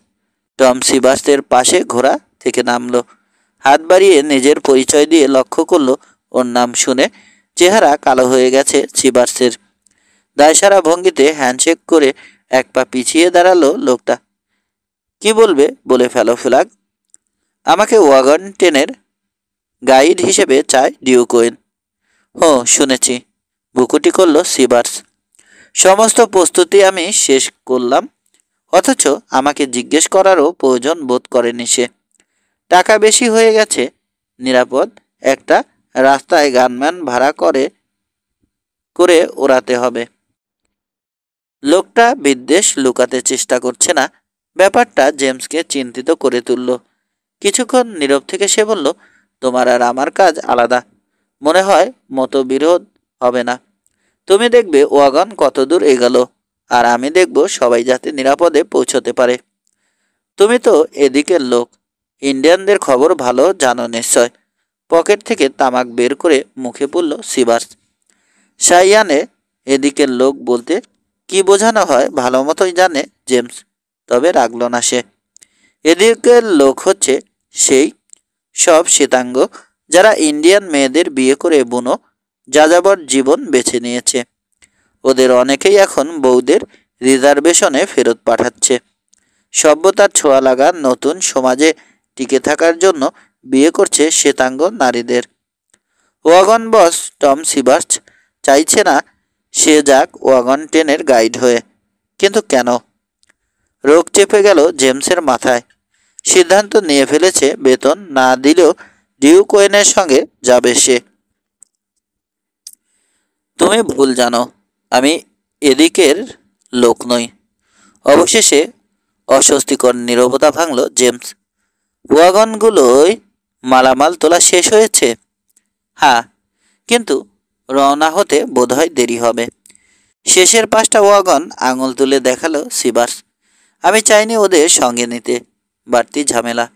টম সিভার্সের পাশে ঘোড়া থেকে নামলো। হাত বাড়িয়ে নিজের পরিচয় দিয়ে লক্ষ্য করলো ওর নাম শুনে চেহারা কালো হয়ে গেছে সিভার্সের। দায়সারা ভঙ্গিতে হ্যান্ডশেক করে এক পা পিছিয়ে দাঁড়ালো লোকটা। কি বলবে বলে ফেলো ফ্ল্যাগ। আমাকে ওয়াগন ট্রেনের গাইড হিসেবে চায় ডিউক ওয়েন। শুনেছি, বুকুটি করলো সিভার্স। সমস্ত প্রস্তুতি আমি শেষ করলাম, অথচ আমাকে জিজ্ঞেস করারও প্রয়োজন বোধ করেনি সে। টাকা বেশি হয়ে গেছে, নিরাপদ একটা রাস্তায় গানম্যান ভাড়া করে করে ওড়াতে হবে। লোকটা বিদ্বেষ লুকাতে চেষ্টা করছে না। ব্যাপারটা জেমসকে চিন্তিত করে তুলল। কিছুক্ষণ নীরব থেকে সে বলল, তোমার আর আমার কাজ আলাদা। মনে হয় মতবিরোধ হবে না। তুমি দেখবে ওয়াগন কত দূর এগোল, আর আমি দেখব সবাই যাতে নিরাপদে পৌঁছতে পারে। তুমি তো এদিকের লোক, ইন্ডিয়ানদের খবর ভালো জানো নিশ্চয়। পকেট থেকে তামাক বের করে মুখে পুরল সিভার্স। সাইয়ানে এদিকের লোক বলতে কি বোঝানো হয় ভালো মতোই জানে জেমস, তবে রাগল না সে। এদিকের লোক হচ্ছে সেই সব শ্বেতাঙ্গ যারা ইন্ডিয়ান মেয়েদের বিয়ে করে বুনো যাযাবর জীবন বেছে নিয়েছে। ওদের অনেকেই এখন বউদের রিজার্ভেশনে ফেরত পাঠাচ্ছে। সভ্যতার ছোঁয়া লাগা নতুন সমাজে টিকে থাকার জন্য বিয়ে করছে শ্বেতাঙ্গ নারীদের। ওয়াগন বস টম সিবার্স চাইছে না সে যাক ওয়াগন টেনের গাইড হয়ে। কিন্তু কেন? রোগ চেপে গেল জেমসের মাথায়। সিদ্ধান্ত নিয়ে ফেলেছে বেতন না দিলেও ডিউক ওয়েনের সঙ্গে যাবে সে। তুমি ভুল জানো, আমি এদিকের লোক নই। অবশেষে অস্বস্তিকর নীরবতা ভাঙল জেমস। ওয়াগনগুলোয় মালামাল তোলা শেষ হয়েছে? হ্যাঁ, কিন্তু রওনা হতে বোধহয় দেরি হবে। শেষের 5টা ওয়াগন আঙুল তুলে দেখালো সিবার্স। আমি চাইনি ওদের সঙ্গে নিতে। বাড়তি ঝামেলা।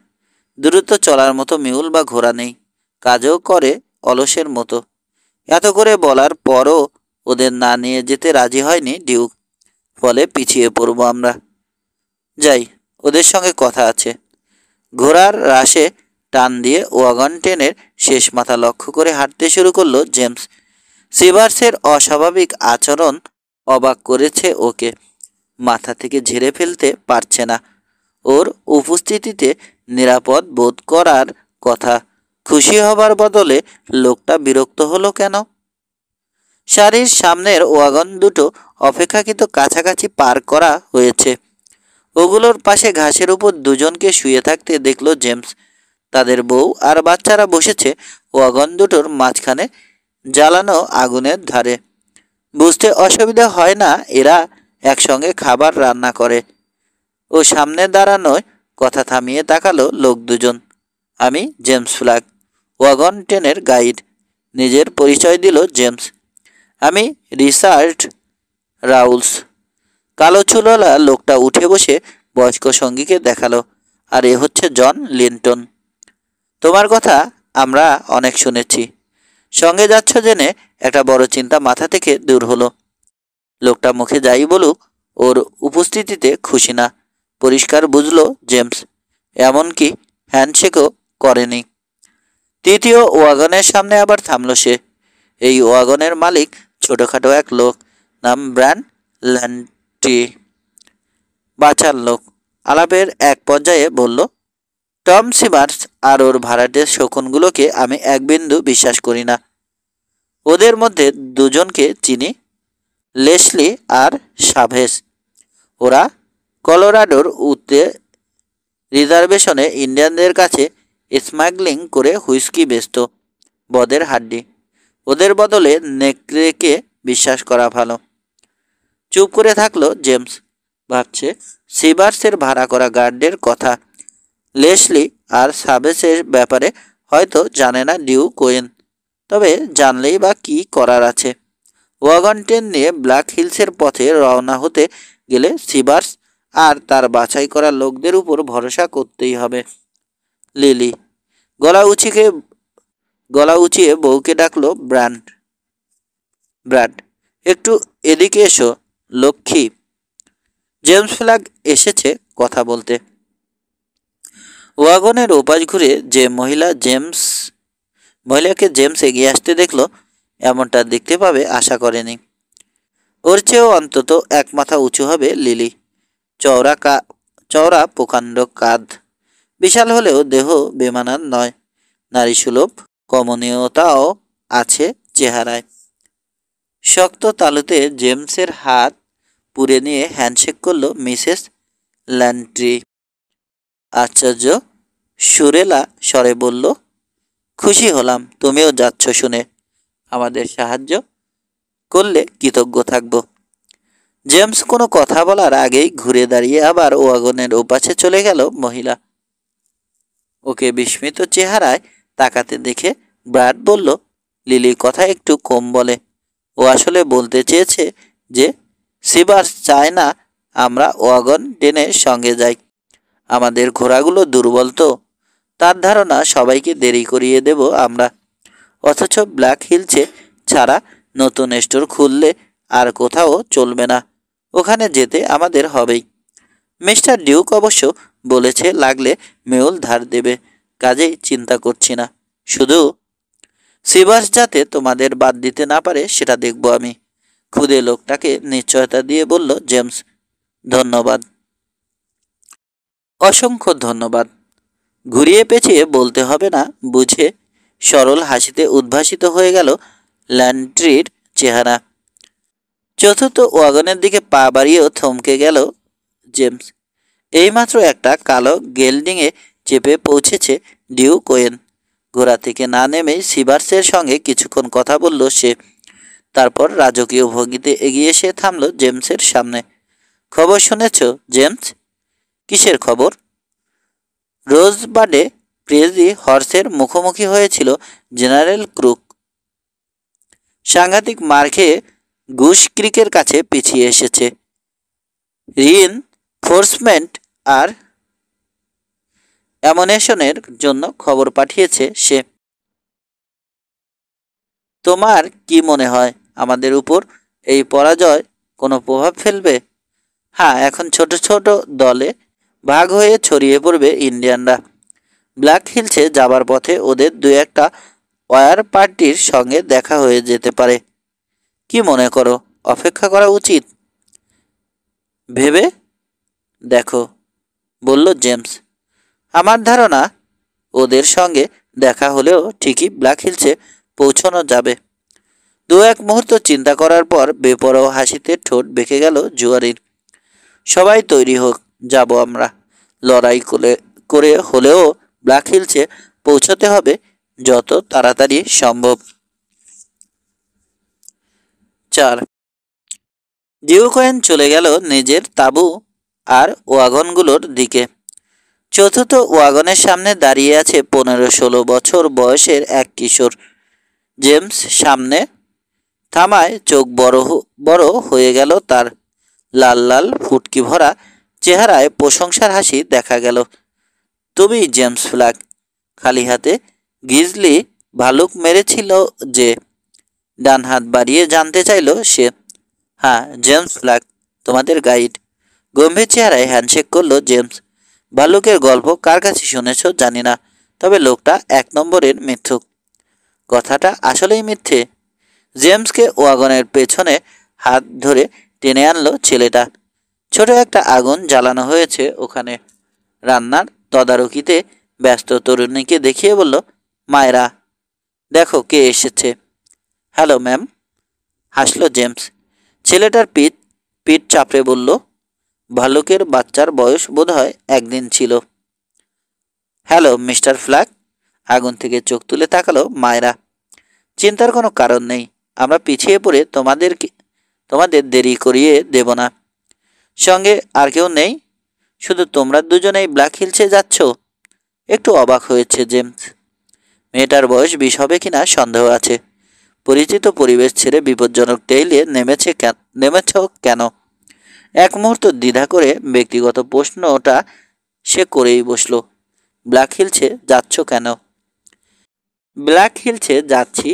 দ্রুত চলার মতো মিউল বা ঘোড়া নেই। কাজও করে অলসের মতো। এত করে বলার পরও ওদের না নিয়ে যেতে রাজি হয়নি ডিউক। ফলে পিছিয়ে পড়ব আমরা। যাই, ওদের সঙ্গে কথা আছে। ঘোড়ার রাশে টান দিয়ে ওয়াগন টেনের শেষ মাথা লক্ষ্য করে হাঁটতে শুরু করলো জেমস। সিভার্সের অস্বাভাবিক আচরণ অবাক করেছে ওকে। মাথা থেকে ঝেড়ে ফেলতে পারছে না। ওর উপস্থিতিতে নিরাপদ বোধ করার কথা। খুশি হবার বদলে লোকটা বিরক্ত হলো কেন? সারির সামনের ওয়াগন দুটো অপেক্ষাকৃত কাছাকাছি পার করা হয়েছে। ওগুলোর পাশে ঘাসের উপর দুজনকে শুয়ে থাকতে দেখল জেমস। তাদের বউ আর বাচ্চারা বসেছে ওয়াগন দুটোর মাঝখানে জ্বালানো আগুনের ধারে। বুঝতে অসুবিধা হয় না এরা একসঙ্গে খাবার রান্না করে। ও সামনে দাঁড়ানোয় কথা থামিয়ে তাকালো লোক দুজন। আমি জেমস ফ্ল্যাগ, ওয়াগন টেনের গাইড। নিজের পরিচয় দিল জেমস। আমি রিচার্ড রাউলস। কালো চুলওয়ালা লোকটা উঠে বসে বয়স্ক সঙ্গীকে দেখালো। আর এ হচ্ছে জন লিন্টন। তোমার কথা আমরা অনেক শুনেছি। সঙ্গে যাচ্ছ জেনে একটা বড় চিন্তা মাথা থেকে দূর হলো। লোকটা মুখে যাই বলুক ওর উপস্থিতিতে খুশি না। পরিষ্কার বুঝলো জেমস। এমনকি হ্যান্ডশেকও করেনি। তৃতীয় ওয়াগনের সামনে আবার থামলো সে। এই ওয়াগনের মালিক ছোটোখাটো এক লোক, নাম ব্র্যান্ড ল্যান্টি। বাঁচার লোক। আলাপের এক পর্যায়ে বলল, টম সিমার্স আর ওর ভাড়াটের শকুনগুলোকে আমি এক বিন্দু বিশ্বাস করি না। ওদের মধ্যে দুজনকে চিনি, লেসলি আর সাভেস। ওরা কলোরাডোর উত্তরে রিজার্ভেশনে ইন্ডিয়ানদের কাছে স্মাগলিং করে হুইস্কি বেচত। বদের হাড্ডি। ওদের বদলে নেকড়েকে বিশ্বাস করা ভালো। চুপ করে থাকলো জেমস। ভাবছে সিবার্সের ভাড়া করা গার্ডের কথা। লেসলি আর সাবেসের ব্যাপারে হয়তো জানে না ডিউক ওয়েন। তবে জানলেই বা কি করার আছে। ওয়াগন ট্রেন নিয়ে ব্ল্যাক হিলসের পথে রওনা হতে গেলে সিবার্স আর তার বাছাই করা লোকদের উপর ভরসা করতেই হবে। লিলি গলা উঁচিয়ে বউকে ডাকলো ব্র্যাড, একটু এদিকে এসো লক্ষ্মী। জেমস ফ্ল্যাগ এসেছে কথা বলতে। ওয়াগনের ওপাশ ঘুরে যে মহিলাকে জেমস এগিয়ে আসতে দেখলো এমনটা দেখতে পাবে আশা করেনি। ওর চেয়েও অন্তত এক মাথা উঁচু হবে লিলি। চওড়া প্রকাণ্ড কাঁধ। বিশাল হলেও দেহ বেমানান নয়। নারীসুলভ কমনীয়তাও আছে চেহারায়। শক্ত তালুতে জেমসের হাত পুড়ে নিয়ে হ্যান্ডশেক করল মিসেস ল্যান্ট্রি। আশ্চর্য সুরেলা স্বরে বলল, খুশি হলাম তুমিও যাচ্ছ শুনে। আমাদের সাহায্য করলে কৃতজ্ঞ থাকব। জেমস কোনো কথা বলার আগেই ঘুরে দাঁড়িয়ে আবার ওয়াগনের ওপাশে চলে গেল মহিলা। ওকে বিস্মিত চেহারায় তাকাতে দেখে ব্র্যাড বলল, লিলির কথা একটু কম বলে। ও আসলে বলতে চেয়েছে যে সিবার্স চায় না আমরা ওয়াগন ট্রেনের সঙ্গে যাই। আমাদের ঘোড়াগুলো দুর্বল তো। তার ধারণা সবাইকে দেরি করিয়ে দেব আমরা। অথচ ব্ল্যাক হিলসে ছাড়া নতুন স্টোর খুললে আর কোথাও চলবে না। ওখানে যেতে আমাদের হবেই। মিস্টার ডিউক অবশ্য বলেছে লাগলে মেউল ধার দেবে। কাজেই চিন্তা করছি না। শুধু সিভার্স যাতে তোমাদের বাদ দিতে না পারে সেটা দেখব আমি। খুদে লোকটাকে নিশ্চয়তা দিয়ে বলল জেমস। ধন্যবাদ। অসংখ্য ধন্যবাদ। ঘুরিয়ে পেঁচিয়ে বলতে হবে না বুঝে সরল হাসিতে উদ্ভাসিত হয়ে গেল ল্যান্ড্রির চেহারা। চতুর্থ ওয়াগনের দিকে পা বাড়িয়েও থমকে গেল জেমস। এইমাত্র একটা কালো গেল্ডিংয়ে চেপে পৌঁছেছে ডিউক ওয়েন। ঘোড়া থেকে না নেমেই সিভার্সের সঙ্গে কিছুক্ষণ কথা বলল সে। তারপর রাজকীয় ভঙ্গিতে এগিয়ে এসে থামল জেমসের সামনে। খবর শুনেছ জেমস? কিসের খবর? রোজবাডে ক্রেজি হর্সের মুখোমুখি হয়েছিল জেনারেল ক্রুক। সাংঘাতিক মার খেয়ে গুশ ক্রিকের কাছে পিছিয়ে এসেছে। রিইনফোর্সমেন্ট আর অ্যামুনেশনের জন্য খবর পাঠিয়েছে সে। তোমার কি মনে হয় আমাদের উপর এই পরাজয় কোনো প্রভাব ফেলবে? হ্যাঁ, এখন ছোট ছোট দলে ভাগ হয়ে ছড়িয়ে পড়বে ইন্ডিয়ানরা। ব্ল্যাক হিলসে যাবার পথে ওদের দু একটা ওয়ার পার্টির সঙ্গে দেখা হয়ে যেতে পারে। কি মনে করো, অপেক্ষা করা উচিত? ভেবে দেখো, বলল জেমস। আমার ধারণা ওদের সঙ্গে দেখা হলেও ঠিকই ব্ল্যাক হিলসে পৌঁছানো যাবে। দু এক মুহূর্ত চিন্তা করার পর বেপরোয়া হাসিতে ঠোঁট বেঁকে গেল জুয়ারির। সবাই তৈরি হোক, যাব আমরা। লড়াই করে হলেও ব্ল্যাক হিলসে পৌঁছতে হবে যত তাড়াতাড়ি সম্ভব। 4 ডিউকোয়েন চলে গেল নিজের তাঁবু আর ওয়াগনগুলোর দিকে। চতুর্থ ওয়াগনের সামনে দাঁড়িয়ে আছে 15-16 বছর বয়সের এক কিশোর। জেমস সামনে থামায় চোখ বড় হয়ে গেল তার। লাল লাল ফুটকি ভরা চেহারায় প্রশংসার হাসি দেখা গেল। তুমি জেমস ফ্ল্যাগ? খালি হাতে গিজলি ভালুক মেরেছিল যে? ডান হাত বাড়িয়ে জানতে চাইল সে। হ্যাঁ, জেমস ফ্ল্যাগ, তোমাদের গাইড। গম্ভীর চেহারায় হ্যান্ডশেক করলো জেমস। ভাল্লুকের গল্প কার কাছে শুনেছ জানি না, তবে লোকটা 1 নম্বরের মিথ্যুক। কথাটা আসলেই মিথ্যে? জেমসকে ওয়াগনের পেছনে হাত ধরে টেনে আনলো ছেলেটা। ছোট একটা আগুন জ্বালানো হয়েছে ওখানে। রান্নার তদারকিতে ব্যস্ত তরুণীকে দেখিয়ে বলল, মায়েরা, দেখো কে এসেছে। হ্যালো ম্যাম, হাসলো জেমস। ছেলেটার পিঠ চাপড়ে বলল, ভালুকের বাচ্চার বয়স বোধহয় 1 দিন ছিল। Hello mister flag. আগুন থেকে চোখ তুলে তাকালো মায়েরা। চিন্তার কোনো কারণ নেই, আমরা পিছিয়ে পড়ে তোমাদের দেরি করিয়ে দেব না। সঙ্গে আর কেউ নেই? শুধু তোমরা দুজনেই ব্ল্যাক হিলসে যাচ্ছ? একটু অবাক হয়েছে জেমস। মেয়েটার বয়স 20 হবে কিনা সন্দেহ আছে। পরিচিত পরিবেশ ছেড়ে বিপজ্জনক টেইলে নেমেছ কেন? এক মুহূর্ত দ্বিধা করে ব্যক্তিগত প্রশ্নটা সে করেই বসল। ব্ল্যাক হিলসে যাচ্ছ কেন? ব্ল্যাক হিলসে যাচ্ছি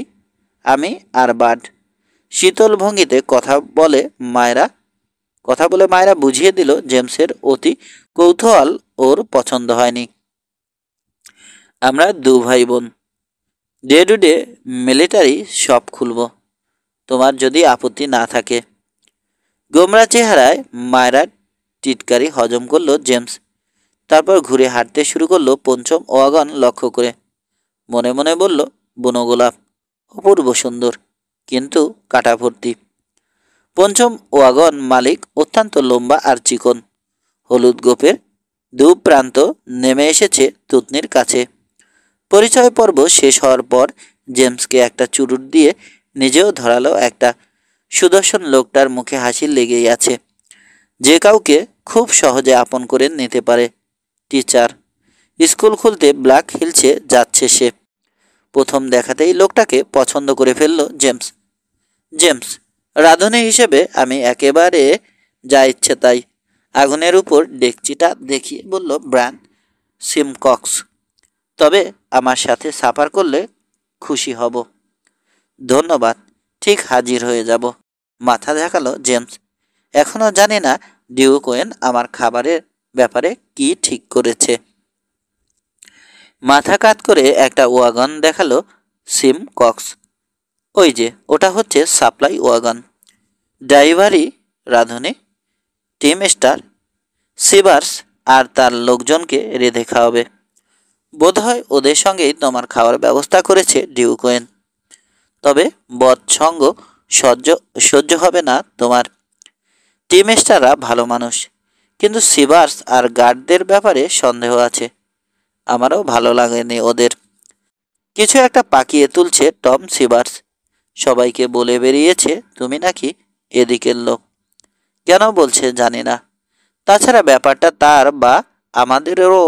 আমি আর বাড। শীতল ভঙ্গিতে কথা বলে মায়েরা বুঝিয়ে দিল জেমসের অতি কৌতূহল ওর পছন্দ হয়নি। আমরা 2 ভাই বোন। ডে টু ডে মিলিটারি সব খুলব, তোমার যদি আপত্তি না থাকে। গোমরা চেহারায় মায়েরা টিটকারি হজম করলো জেমস। তারপর ঘুরে হাঁটতে শুরু করলো পঞ্চম ওয়াগন লক্ষ্য করে। মনে মনে বলল, বনগোলাপ, অপূর্ব সুন্দর, কিন্তু কাটা ভর্তি। পঞ্চম ওয়াগন মালিক অত্যন্ত লম্বা আর চিকন। হলুদ গোপের 2 প্রান্ত নেমে এসেছে তুতনির কাছে। পরিচয় পর্ব শেষ হওয়ার পর জেমসকে একটা চুরুট দিয়ে নিজেও ধরালো একটা। সুদর্শন লোকটার মুখে হাসি লেগেই আছে। যে কাউকে খুব সহজে আপন করে নিতে পারে। টিচার। স্কুল খুলতে ব্ল্যাক হিলসে যাচ্ছে সে। প্রথম দেখাতেই লোকটাকে পছন্দ করে ফেলল জেমস, রাঁধুনি হিসেবে আমি একেবারে যা ইচ্ছে তাই। আগুনের উপর ডেকচিটা দেখিয়ে বলল ব্র্যান সিমকক্স। তবে আমার সাথে সাফার করলে খুশি হব। ধন্যবাদ, ঠিক হাজির হয়ে যাব। মাথা ঝাঁকালো জেমস। এখনও জানি না ডিউক ওয়েন আমার খাবারের ব্যাপারে কি ঠিক করেছে। মাথা কাত করে একটা ওয়াগন দেখালো সিম কক্স। ওই যে ওটা হচ্ছে সাপ্লাই ওয়াগন। ড্রাইভারই রাঁধুনি, টিম স্টার, সিভার্স আর তার লোকজনকে রেঁধে খাওয়াবে। বোধহয় ওদের সঙ্গেই তোমার খাওয়ার ব্যবস্থা করেছে ডিউকোয়েন। তবে বৎসঙ্গ সহ্য সহ্য হবে না তোমার। টিম স্টাররা ভালো মানুষ, কিন্তু সিভার্স আর গার্ডদের ব্যাপারে সন্দেহ আছে। আমারও ভালো লাগেনি ওদের। কিছু একটা পাকিয়ে তুলছে টম সিভার্স। সবাইকে বলে বেরিয়েছে তুমি নাকি এদিকের লোক। কেন বলছে জানি না। তাছাড়া ব্যাপারটা তার বা আমাদেরও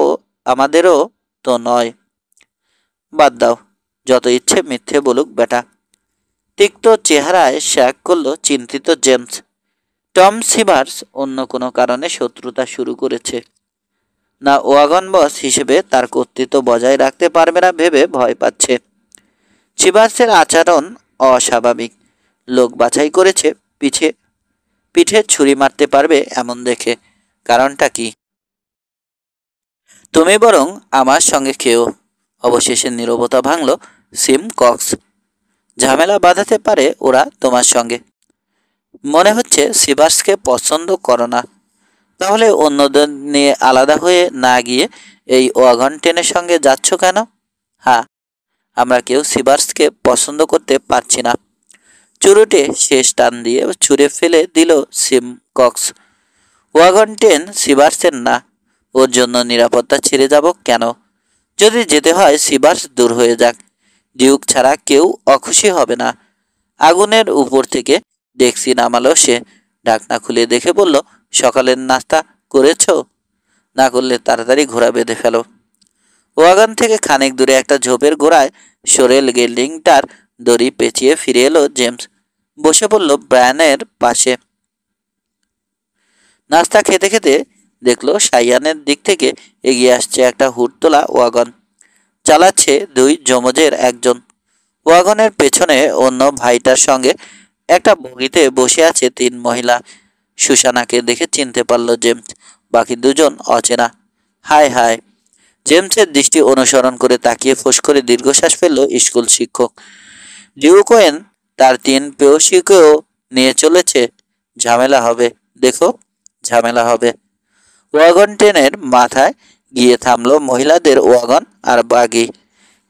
আমাদেরও তো নয়। বাদ দাও, যত ইচ্ছে মিথ্যে বলুক বেটা। তিক্ত চেহারায় শ্যাক করল চিন্তিত জেমস। টম সিভার্স অন্য কোনো কারণে শত্রুতা শুরু করেছে, না ওয়াগন বস হিসেবে তার কর্তৃত্ব বজায় রাখতে পারবে না ভেবে ভয় পাচ্ছে। সিভার্সের আচরণ অস্বাভাবিক। লোক বাছাই করেছে পিঠে পিঠে ছুরি মারতে পারবে এমন দেখে। কারণটা কি? তুমি বরং আমার সঙ্গে খেও। অবশেষে নীরবতা ভাঙল সিম কক্স। ঝামেলা বাঁধাতে পারে ওরা তোমার সঙ্গে। মনে হচ্ছে সিভার্সকে পছন্দ করো না। তাহলে অন্যদের নিয়ে আলাদা হয়ে না গিয়ে এই ওয়াগন টেনের সঙ্গে যাচ্ছ কেন? হ্যাঁ, আমরা কেউ সিভার্সকে পছন্দ করতে পারছি না। চুরুটে শেষ টান দিয়ে ছুঁড়ে ফেলে দিল সিম কক্স। ওয়াগন টেন সিভার্সের না। ওর জন্য নিরাপত্তা ছেড়ে যাব কেন? যদি যেতে হয় সিভার্স দূর হয়ে যাক। ডিউক ছাড়া কেউ অখুশি হবে না। আগুনের উপর থেকে ডেক্সি নামালো সে। ঢাকনা খুলে দেখে বলল, সকালের নাস্তা করেছো? না করলে তাড়াতাড়ি ঘোড়া বেঁধে ফেলো। ওয়াগন থেকে খানিক দূরে একটা ঝোপের গোড়ায় সরেল গেল্ডিংটার দড়ি পেঁচিয়ে ফিরে এলো জেমস। বসে পড়ল ব্রায়ানের পাশে। নাস্তা খেতে খেতে দেখলো সাইয়ানের দিক থেকে এগিয়ে আসছে একটা হুড়তোলা ওয়াগন। চালাচ্ছে দুই যমজের একজন। ওয়াগনের পেছনে অন্য ভাইটার সঙ্গে একটা বগিতে বসে আছে তিন মহিলা। সুসানাকে দেখে চিনতে পারল জেমস। বাকি দুজন অচেনা। হায় হায়। জেমসের দৃষ্টি অনুসরণ করে তাকিয়ে ফোঁস করে দীর্ঘশ্বাস ফেলল স্কুল শিক্ষক। ডিউকোয়েন তার তিন পেয়সীকেও নিয়ে চলেছে। ঝামেলা হবে, দেখো ঝামেলা হবে। ওয়াগন ট্রেনের মাথায় গিয়ে থামলো মহিলাদের ওয়াগন আর বাগি।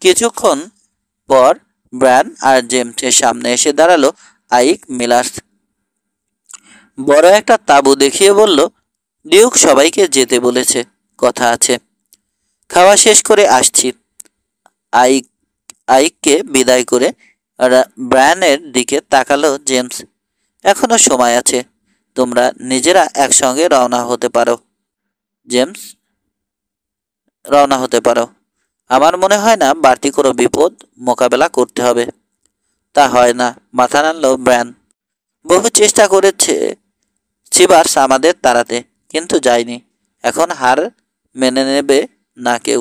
কিছুক্ষণ পর ব্রায়ান আর জেমসের সামনে এসে দাঁড়ালো আইক মিলার্স। বড় একটা তাঁবু দেখিয়ে বলল, ডিউক সবাইকে যেতে বলেছে, কথা আছে। খাওয়া শেষ করে আসছি। আইক আইককে বিদায় করে ব্রায়ানের দিকে তাকালো জেমস। এখনো সময় আছে। তোমরা নিজেরা একসঙ্গে রওনা হতে পারো। জেমস, রওনা হতে পারো। আমার মনে হয় না বাড়তি কোনো বিপদ মোকাবেলা করতে হবে। তা হয় না, মাথা নাড়ল ব্রায়ান। বহু চেষ্টা করেছে সিভার্স আমাদের তাড়াতে, কিন্তু যায়নি। এখন হার মেনে নেবে না কেউ।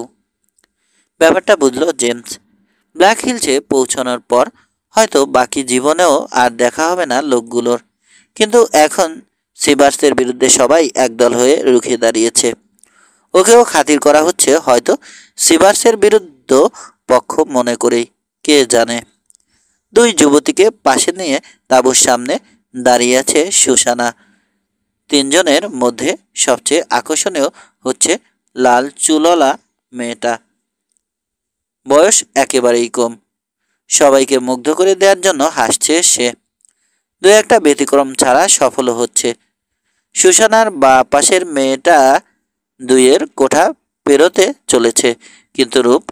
ব্যাপারটা বুঝলো জেমস। ব্ল্যাক হিলসে পৌঁছানোর পর হয়তো বাকি জীবনেও আর দেখা হবে না লোকগুলোর, কিন্তু এখন সিভার্সের বিরুদ্ধে সবাই একদল হয়ে রুখে দাঁড়িয়েছে। ওকেও খাতির করা হচ্ছে হয়তো সিভার্সের বিরুদ্ধ পক্ষ মনে করেই, কে জানে। দুই যুবতীকে পাশে নিয়ে তাঁবুর সামনে দাঁড়িয়ে আছে সুসানা। তিনজনের মধ্যে সবচেয়ে আকর্ষণীয় হচ্ছে লাল চুলওয়ালা মেয়েটা। বয়স একেবারেই কম। সবাইকে মুগ্ধ করে দেওয়ার জন্য হাসছে সে। দু একটা ব্যতিক্রম ছাড়া সফল হচ্ছে। সুসানার বা পাশের মেয়েটা দুইয়ের কোঠা পেরোতে চলেছে, কিন্তু রূপ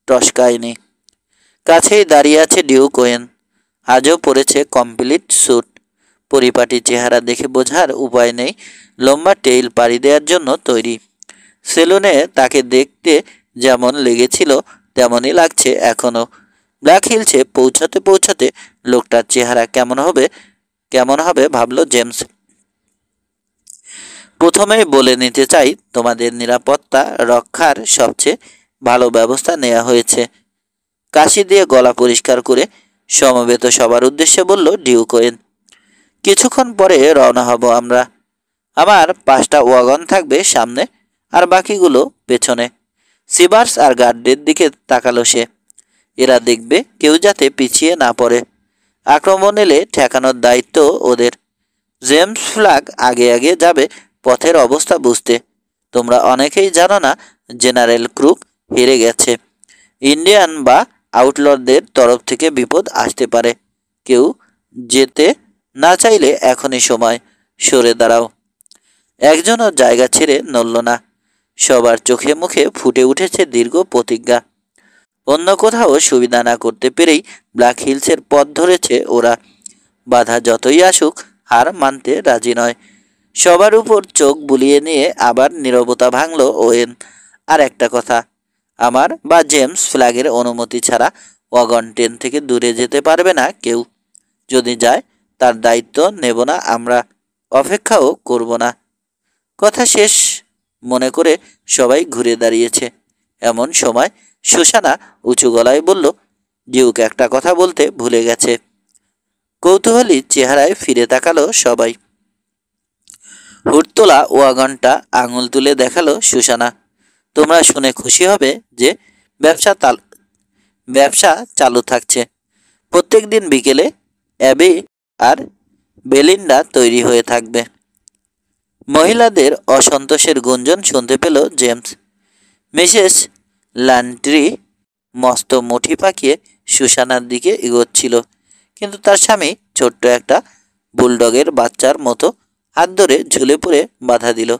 টসকায়নি। কাছেই দাঁড়িয়ে আছে ডিউকোয়েন। আজও পরেছে কমপ্লিট স্যুট। পরিপাটি চেহারা দেখে বোঝার উপায় নেই লম্বা টেইল পাড়ি দেওয়ার জন্য তৈরি। সেলুনে তাকে দেখতে যেমন লেগেছিল তেমনই লাগছে এখনও। ব্ল্যাক হিলসে পৌঁছাতে পৌঁছাতে লোকটার চেহারা কেমন হবে ভাবল জেমস। প্রথমেই বলে নিতে চাই, তোমাদের নিরাপত্তা রক্ষার সবচেয়ে ভালো ব্যবস্থা নেওয়া হয়েছে। কাশি দিয়ে গলা পরিষ্কার করে সমবেত সবার উদ্দেশ্যে বলল ডিউকোয়েন। কিছুক্ষণ পরে রওনা হব আমরা। আমার 5টা ওয়াগন থাকবে সামনে আর বাকিগুলো পেছনে। সিভার্স আর গার্ডদের দিকে তাকালো সে। এরা দেখবে কেউ যাতে পিছিয়ে না পড়ে। আক্রমণ এলে ঠেকানোর দায়িত্ব ওদের। জেমস ফ্ল্যাগ আগে আগে যাবে পথের অবস্থা বুঝতে। তোমরা অনেকেই জানো না জেনারেল ক্রুক হেরে গেছে। ইন্ডিয়ান বা আউটলরদের তরফ থেকে বিপদ আসতে পারে। কেউ যেতে না চাইলে এখনই সময়, সরে দাঁড়াও। একজনও জায়গা ছেড়ে নড়ল না। সবার চোখে মুখে ফুটে উঠেছে দীর্ঘ প্রতিজ্ঞা। অন্য কোথাও সুবিধা না করতে পেরেই ব্ল্যাক হিলসের পথ ধরেছে ওরা। বাধা যতই আসুক হার মানতে রাজি নয়। সবার উপর চোখ বুলিয়ে নিয়ে আবার নীরবতা ভাঙল ওয়েন। আর একটা কথা, আমার বা জেমস ফ্ল্যাগের অনুমতি ছাড়া ওয়াগন 10 থেকে দূরে যেতে পারবে না কেউ। যদি যায় তার দায়িত্ব নেব না আমরা, অপেক্ষাও করব না। কথা শেষ মনে করে সবাই ঘুরে দাঁড়িয়েছে। এমন সময় সুসানা উঁচু গলায় বলল, ডিউক একটা কথা বলতে ভুলে গেছে। কৌতূহলী চেহারায় ফিরে তাকালো সবাই। হুড়তোলা ওয়াগনটা আঙুল তুলে দেখালো সুসানা। তোমরা শুনে খুশি হবে যে ব্যবসা চালু থাকছে। প্রত্যেক দিন বিকেলে অ্যাবি আর বেলিন্ডা তৈরি হয়ে থাকবে। মহিলাদের অসন্তোষের গুঞ্জন শুনতে পেল জেমস। মিসেস ল্যান্ড্রি মস্ত মুঠি পাকিয়ে সুসানার দিকে এগোচ্ছিল, কিন্তু তার স্বামী ছোট্ট একটা বুলডগের বাচ্চার মতো হাত ধরে ঝুলে পড়ে বাধা দিল।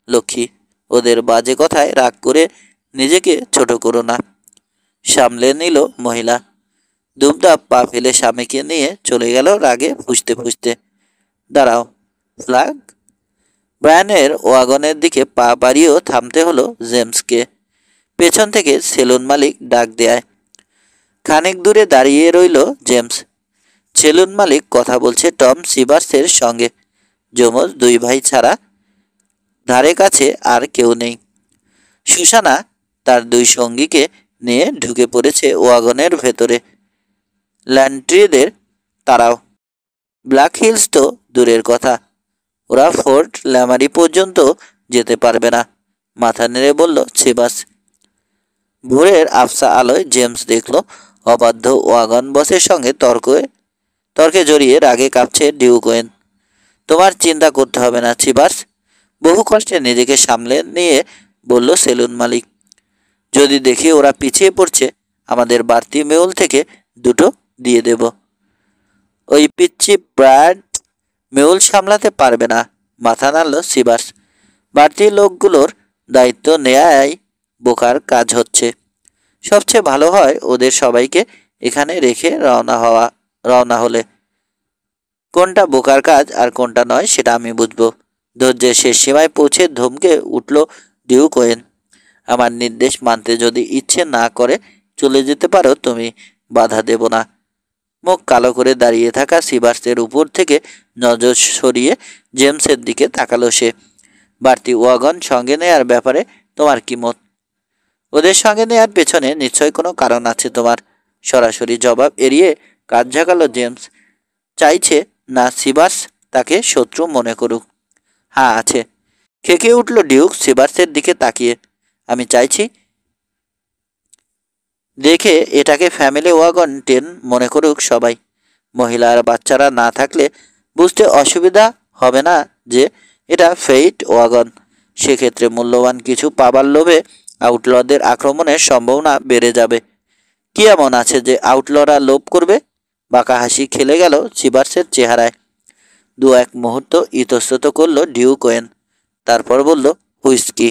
লক্ষ্মী, ওদের বাজে কথায় রাগ করে নিজেকে ছোট করো না। সামলে নিল মহিলা। দুবদাব পা ফেলে স্বামীকে নিয়ে চলে গেল রাগে ফুঁসতে ফুঁসতে। দাঁড়াও ফ্ল্যাগ। ব্রায়ানের ওয়াগনের দিকে পা বাড়িয়েও থামতে হলো জেমসকে। পেছন থেকে সেলুন মালিক ডাক দেয়। খানিক দূরে দাঁড়িয়ে রইল জেমস। সেলুন মালিক কথা বলছে টম সিভার্সের সঙ্গে। যমজ দুই ভাই ছাড়া ধারে কাছে আর কেউ নেই। সুসানা তার দুই সঙ্গীকে নিয়ে ঢুকে পড়েছে ওয়াগনের ভেতরে। ল্যান্ড্রিদের তারাও। ব্ল্যাক হিলস তো দূরের কথা, ওরা ফোর্ট ল্যামারি পর্যন্ত যেতে পারবে না, মাথা নেড়ে বলল সিভার্স। ভোরের আফসা আলোয় জেমস দেখল অবাধ্য ওয়াগন বসের সঙ্গে তর্কে জড়িয়ে রাগে কাঁপছে ডিউক ওয়েন। তোমার চিন্তা করতে হবে না সিভার্স, বহু কষ্টে নিজেকে সামলে নিয়ে বলল সেলুন মালিক। যদি দেখি ওরা পিছিয়ে পড়ছে, আমাদের বাড়তি মেউল থেকে দুটো দিয়ে দেব। ওই পিচ্ছি ব্র্যাড মেউল সামলাতে পারবে না, মাথা নাড়ল সিভার্স। বাড়তি লোকগুলোর দায়িত্ব নেয়াই বোকার কাজ হচ্ছে। সবচেয়ে ভালো হয় ওদের সবাইকে এখানে রেখে রওনা হলে। কোনটা বোকার কাজ আর কোনটা নয় সেটা আমি বুঝবো। ধৈর্যের শেষ সীমায় পৌঁছে ধমকে উঠল ডিউক ওয়েন। আমার নির্দেশ মানতে যদি ইচ্ছে না করে চলে যেতে পারো তুমি, বাধা দেব না। মুখ কালো করে দাঁড়িয়ে থাকা সিভার্সের উপর থেকে নজর সরিয়ে জেমসের দিকে তাকালো সে। বাড়তি ওয়াগন সঙ্গে নেয়ার ব্যাপারে তোমার কি মত? ওদের সঙ্গে নেয়ার পেছনে নিশ্চয় কোনো কারণ আছে তোমার। সরাসরি জবাব এড়িয়ে কাজ ঝাঁকালো জেমস। চাইছে না সিভার্স তাকে শত্রু মনে করুক। হ্যাঁ আছে, খেকে উঠল ডিউক সিভার্সের দিকে তাকিয়ে। আমি চাইছি দেখে এটাকে ফ্যামিলি ওয়াগন 10 মনে করুক সবাই। মহিলা আর বাচ্চারা না থাকলে বুঝতে অসুবিধা হবে না যে এটা ফেইট ওয়াগন। সেক্ষেত্রে মূল্যবান কিছু পাবার লোভে আউটলদের আক্রমণের সম্ভাবনা বেড়ে যাবে। কি এমন আছে যে আউটলরা লোভ করবে? বাঁকা হাসি খেলে গেল সিভার্সের চেহারায়। দু এক মুহূর্ত ইতস্তত করল ডিউক ওয়েন, তারপর বলল হুইস্কি।